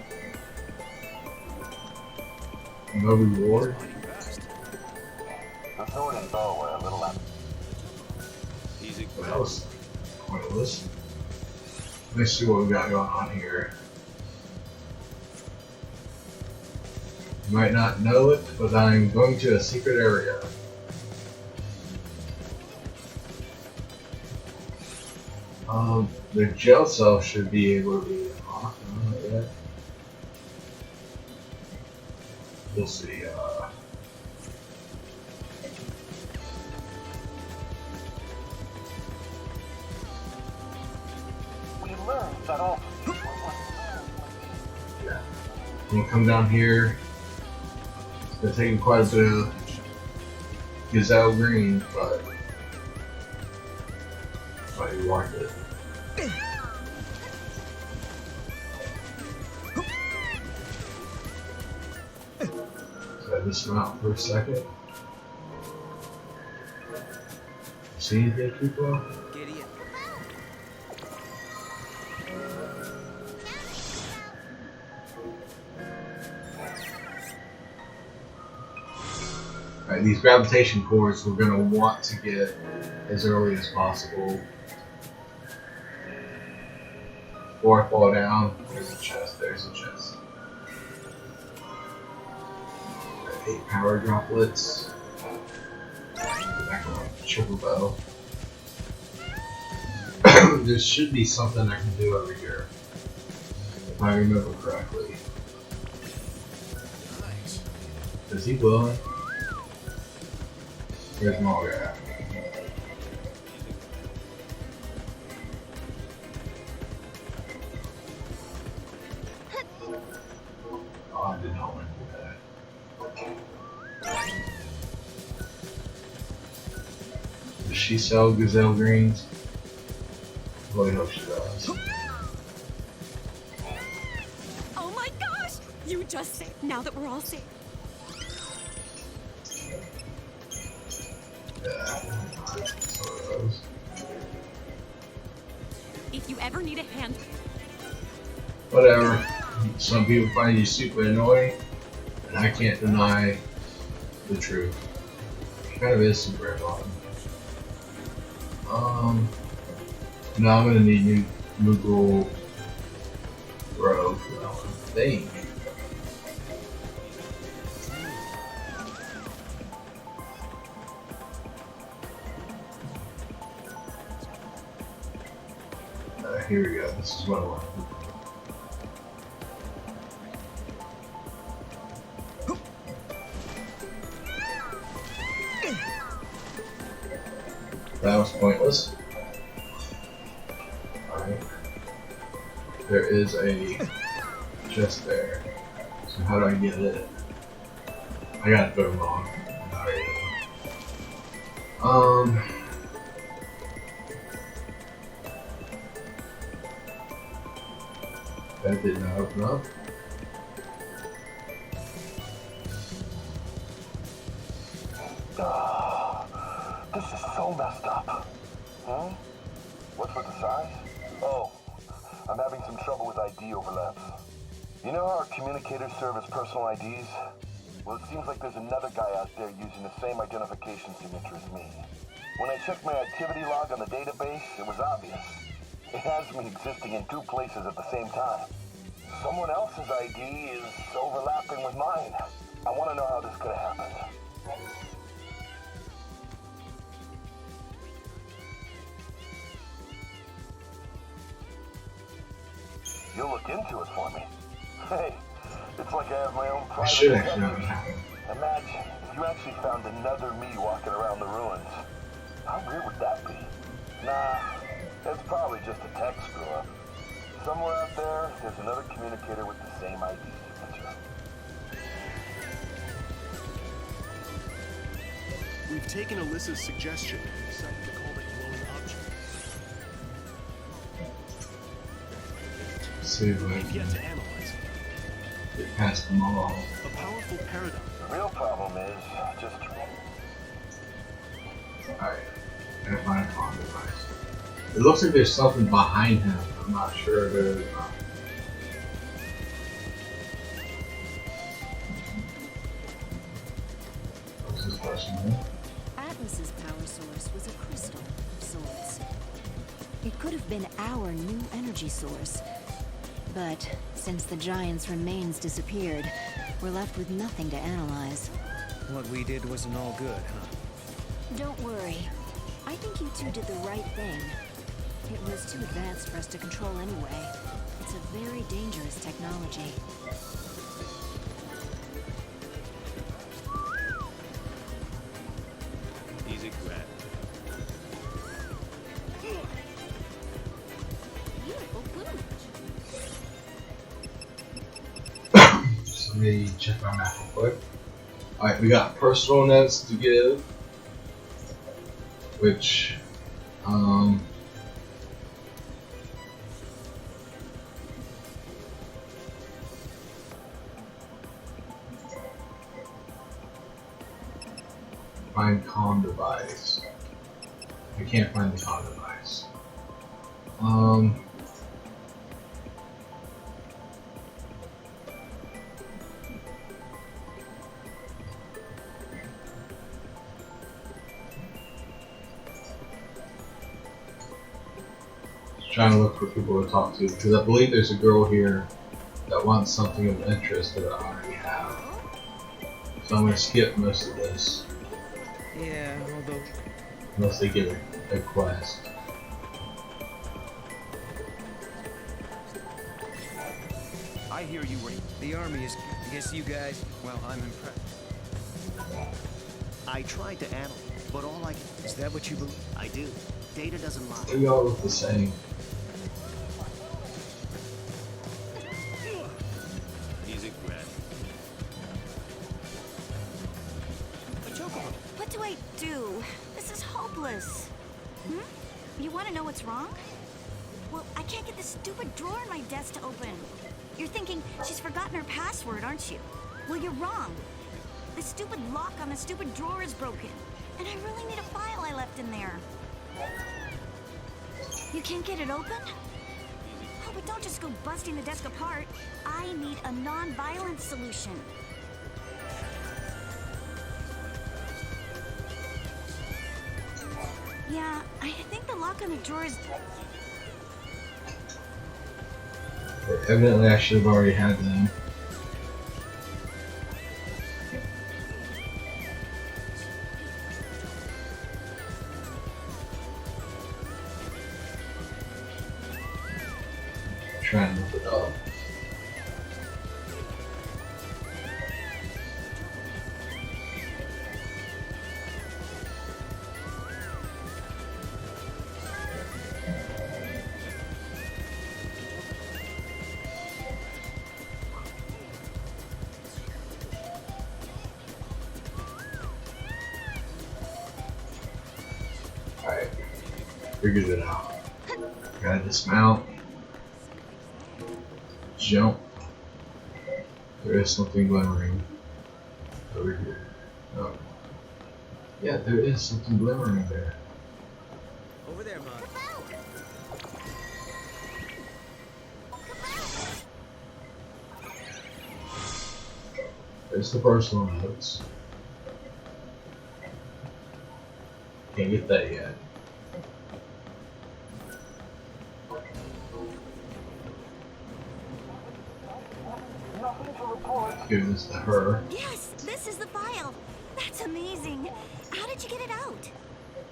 No reward? The sword and bow were a little Easy. What else? Pointless. Let's see what we got going on here. You might not know it, but I'm going to a secret area. The gel cell should be able to be unlocked. Not yet. We'll see. We learned that all. Yeah. I'm gonna come down here. It's gonna take me quite a bit of gazelle green, but might be worth it. So I just went out for a second. See anything, people? Giddy up. Alright, these gravitation cores we're going to want to get as early as possible. Before I fall down, there's a chest, there's a chest. 8 power droplets. Back on triple bow. There should be something I can do over here, if I remember correctly. Is he willing? Where's Maul at? Oh, I did not want to do that. Does she sell gazelle greens? I really hope she does. Oh my gosh! You just say now that we're all safe. Yeah, some of those. If you ever need a hand, Whatever. Some people find you super annoying, and I can't deny the truth. It kind of is super annoying. No, I'm gonna need new Moogle Rogue for that one. Dang. Here we go. This is what I want. That was pointless. Alright. There is a chest there. So So how do I get it? I gotta go wrong. Alright. That did not open up. This is so messed up. Hmm? What's with the size? Oh, I'm having some trouble with ID overlaps. You know how our communicators serve as personal IDs? Well, it seems like there's another guy out there using the same identification signature as me. When I checked my activity log on the database, it was obvious. It has me existing in two places at the same time. Someone else's ID is overlapping with mine. I want to know how this could have happened. You'll look into it for me. Hey, it's like I have my own private I should actually detective. have it. Imagine if you actually found another me walking around the ruins. How weird would that be? Nah, it's probably just a tech screw-up. Somewhere out there, there's another communicator with the same ID signature. We've taken Alyssa's suggestion and decided to call the glowing object. See if I We've yet can to analyze it. get past them all. A powerful paradox. The real problem is just... Alright. Gotta find a comm device. It looks like there's something behind him. I'm not sure if it is or not. What's this person here? Atlas's power source was a crystal of sorts. It could have been our new energy source. But since the Giant's remains disappeared, we're left with nothing to analyze. What we did wasn't all good, huh? Don't worry. I think you two did the right thing. It was too advanced for us to control anyway. It's a very dangerous technology. Easy grab. Beautiful plumage. So let me check my map real quick. Alright, we got personal notes to give. Which, find comm device. I can't find the comm device. Trying to look for people to talk to because I believe there's a girl here that wants something of interest that I already have. So I'm gonna skip most of this. Yeah, although... Unless they give a quest. I hear you were... The army is... I guess you guys... Well, I'm impressed. I tried to analyze, but all I can... Is that what you believe? I do. Data doesn't lie. They all look the same. Easy grab. What do I do? This is hopeless. You want to know what's wrong? Well, I can't get this stupid drawer in my desk to open. You're thinking she's forgotten her password, aren't you? Well, you're wrong. The stupid lock on the stupid drawer is broken. And I really need a file I left in there. You can't get it open? Oh, but don't just go busting the desk apart. I need a non-violent solution. Yeah, I think the lock on the drawer is... Evidently I should have already had them. Trying to look it up. Figured it out. Gotta dismount. Jump. There is something glimmering over here. Oh. Yeah, there is something glimmering there. Over there, Mug. There's the personal notes. Can't get that yet. Give this to her. Yes, this is the file. That's amazing. How did you get it out?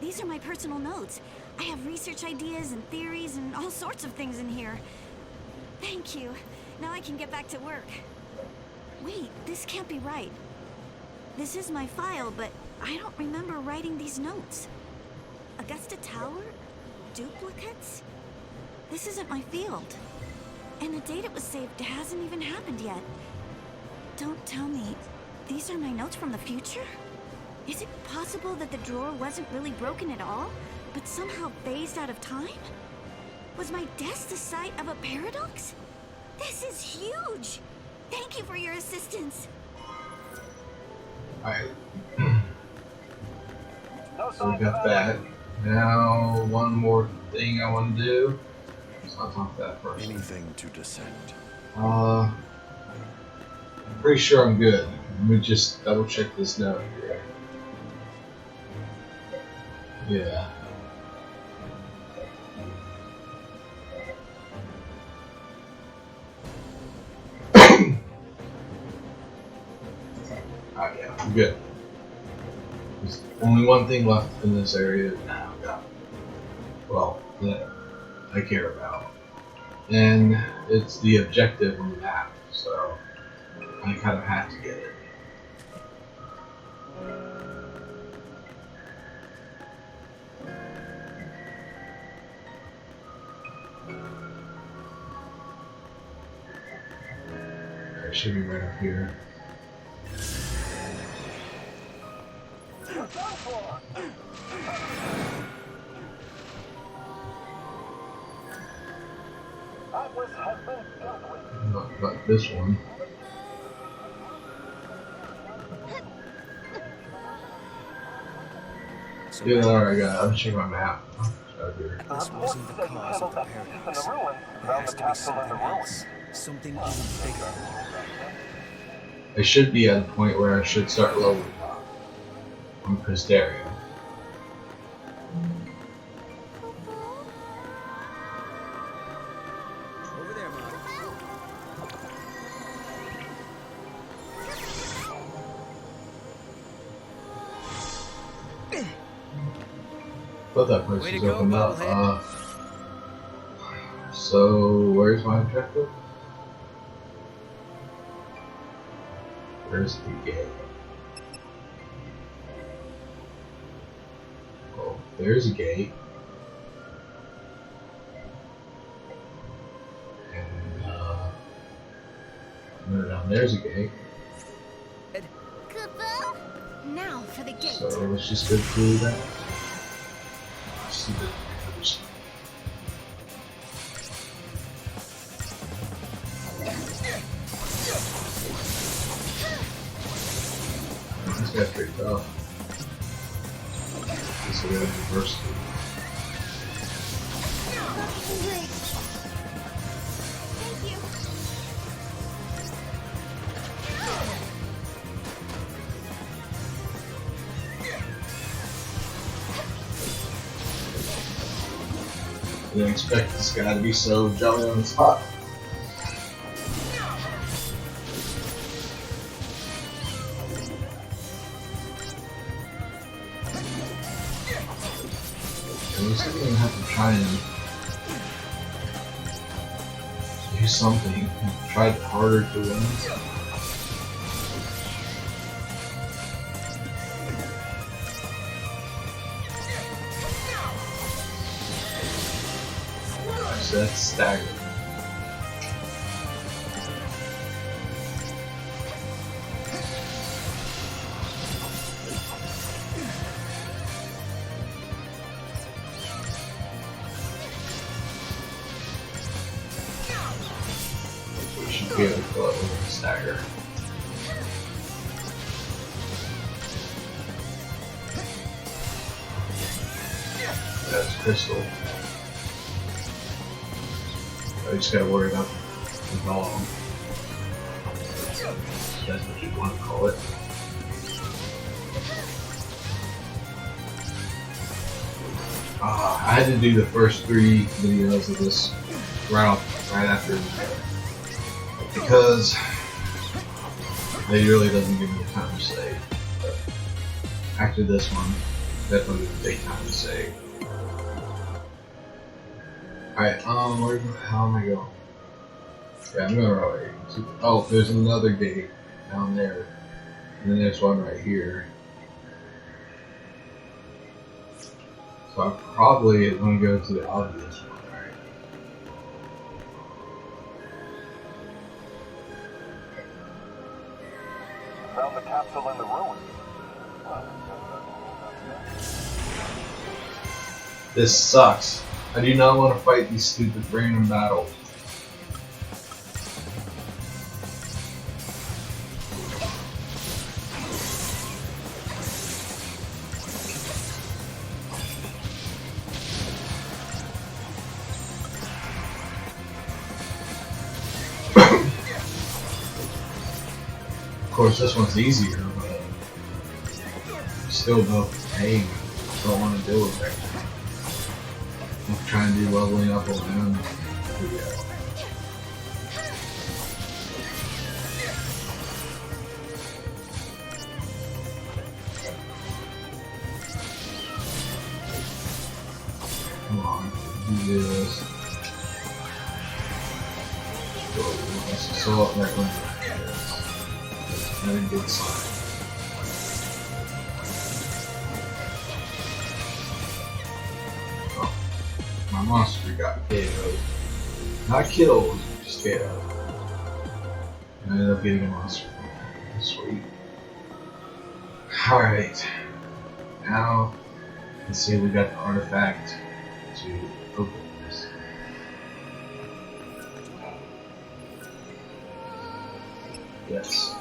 These are my personal notes. I have research ideas and theories and all sorts of things in here. Thank you. Now I can get back to work. Wait, this can't be right. This is my file, but I don't remember writing these notes. Augusta Tower? Duplicates? This isn't my field. And the date it was saved hasn't even happened yet. Don't tell me. These are my notes from the future? Is it possible that the drawer wasn't really broken at all, but somehow phased out of time? Was my desk the site of a paradox? This is huge! Thank you for your assistance. Alright. So we got that. Now, one more thing I want to do. So I'll talk to that first. Anything to dissect. I'm pretty sure I'm good. Let me just double check this note here. Yeah. Oh yeah, I'm good. There's only one thing left in this area now. Well, that I care about. And it's the objective on the map, so I kind of have to get it. It should be right up here. Not this one. So Yeah, alright, I'm checking my map. Out here. this wasn't the cause of the paradox. There has to be something else. Something even bigger. I should be at a point where I should start leveling up. I'm Cristeria. Over there, Mug. Thought that place was opened up. So where's my objective? Where's the gate? Oh, there's a gate. And down there's a gate. Now for the gate. So let's just go through that. See the others. This guy's pretty tough. This will have diversity. Thank you. I didn't expect this guy to be so jolly on the spot. It looks like I'm gonna have to try and do something. Try harder to win. So that's staggering. We have a glow stagger. That's crystal. I just gotta worry about the golem. That's what you want to call it. I had to do the first 3 videos of this right after because it really doesn't give me the time to save. But after this one, definitely gonna take time to save. Alright, where the hell am I going? Yeah, I'm going right way. Oh, there's another gate down there. And then there's one right here. So I probably want to go to the obvious one, right? Found the capsule in the ruins. This sucks. I do not want to fight these stupid random battles. Of course, this one's easier, but still no pain. Don't want to deal with it. I'm trying to do leveling up on my own. Come on, do this. Let's assault that one. Another good sign. My monster got KO'd. Not killed, just KO'd. I ended up getting a monster. Sweet. Alright. Now, let's see if we got the artifact to open this. Yes.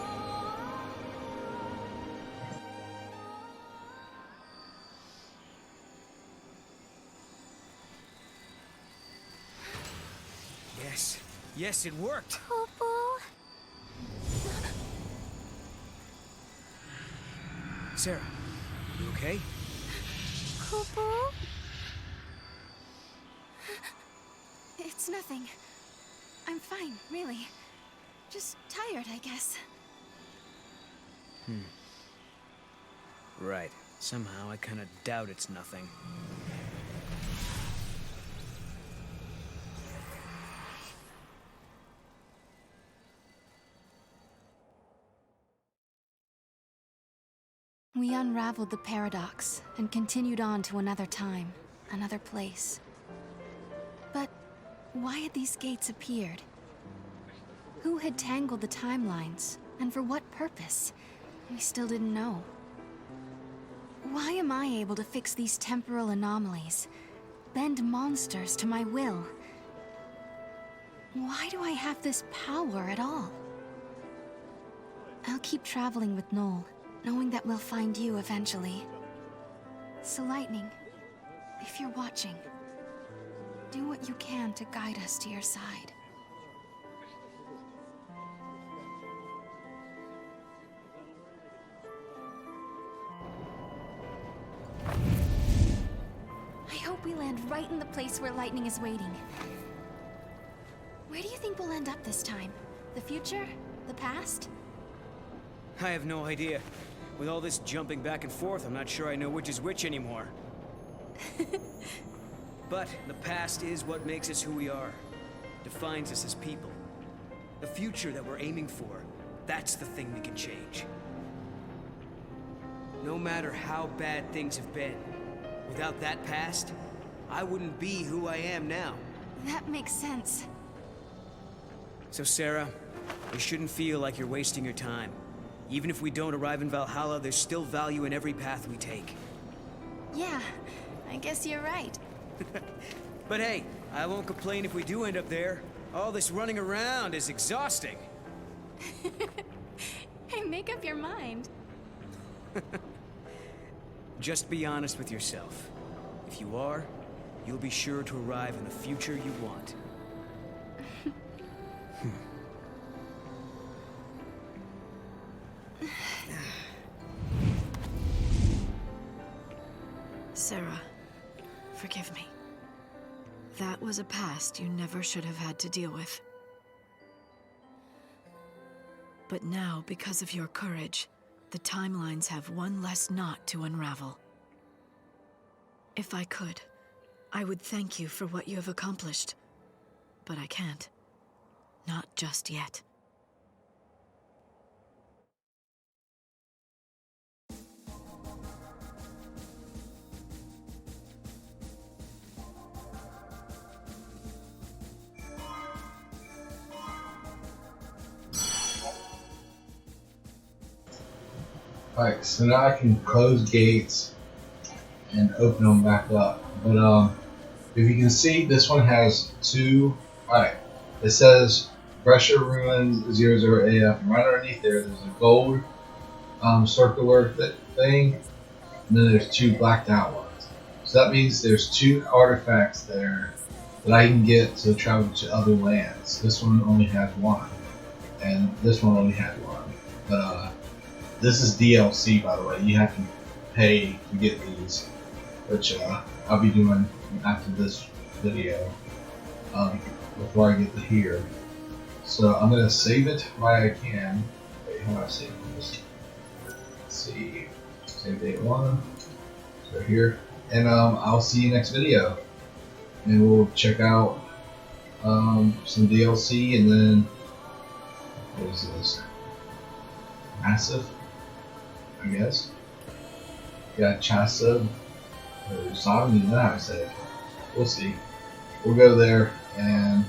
Yes, it worked. Popo. Sarah, you okay? Popo. It's nothing. I'm fine, really. Just tired, I guess. Right. Somehow I kind of doubt it's nothing. We unraveled the paradox and continued on to another time, another place. But why had these gates appeared? Who had tangled the timelines, and for what purpose? We still didn't know. Why am I able to fix these temporal anomalies, bend monsters to my will? Why do I have this power at all? I'll keep traveling with Noel, knowing that we'll find you eventually. So Lightning, if you're watching, do what you can to guide us to your side. I hope we land right in the place where Lightning is waiting. Where do you think we'll end up this time? The future? The past? I have no idea. With all this jumping back and forth, I'm not sure I know which is which anymore. But the past is what makes us who we are. Defines us as people. The future that we're aiming for, that's the thing we can change. No matter how bad things have been, without that past, I wouldn't be who I am now. That makes sense. So Sarah, you shouldn't feel like you're wasting your time. Even if we don't arrive in Valhalla, there's still value in every path we take. Yeah, I guess you're right. But hey, I won't complain if we do end up there. All this running around is exhausting. Hey, make up your mind. Just be honest with yourself. If you are, you'll be sure to arrive in the future you want. Sarah, forgive me. That was a past you never should have had to deal with. But now, because of your courage, the timelines have one less knot to unravel. If I could, I would thank you for what you have accomplished. But I can't. Not just yet. Alright, so now I can close gates and open them back up. But if you can see, this one has two. Alright, it says Bresha Ruins 00AF, and right underneath there's a gold circular thing, and then there's two blacked out ones. So that means there's two artifacts there that I can get to travel to other lands. This one only has one, and this one only had one. But this is DLC, by the way. You have to pay to get these, which I'll be doing after this video, before I get to here. So I'm gonna save it while I can. Wait, how do I save this? Let's see. Save date 1. So here, and I'll see you next video, and we'll check out some DLC, and then what is this? Massive, I guess. Yeah, Chasa or Sodom, you know how to say it. We'll see. We'll go there and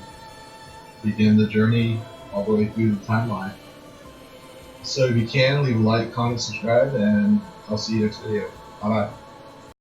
begin the journey all the way through the timeline. So if you can, leave a like, comment, subscribe, and I'll see you next video. Bye bye.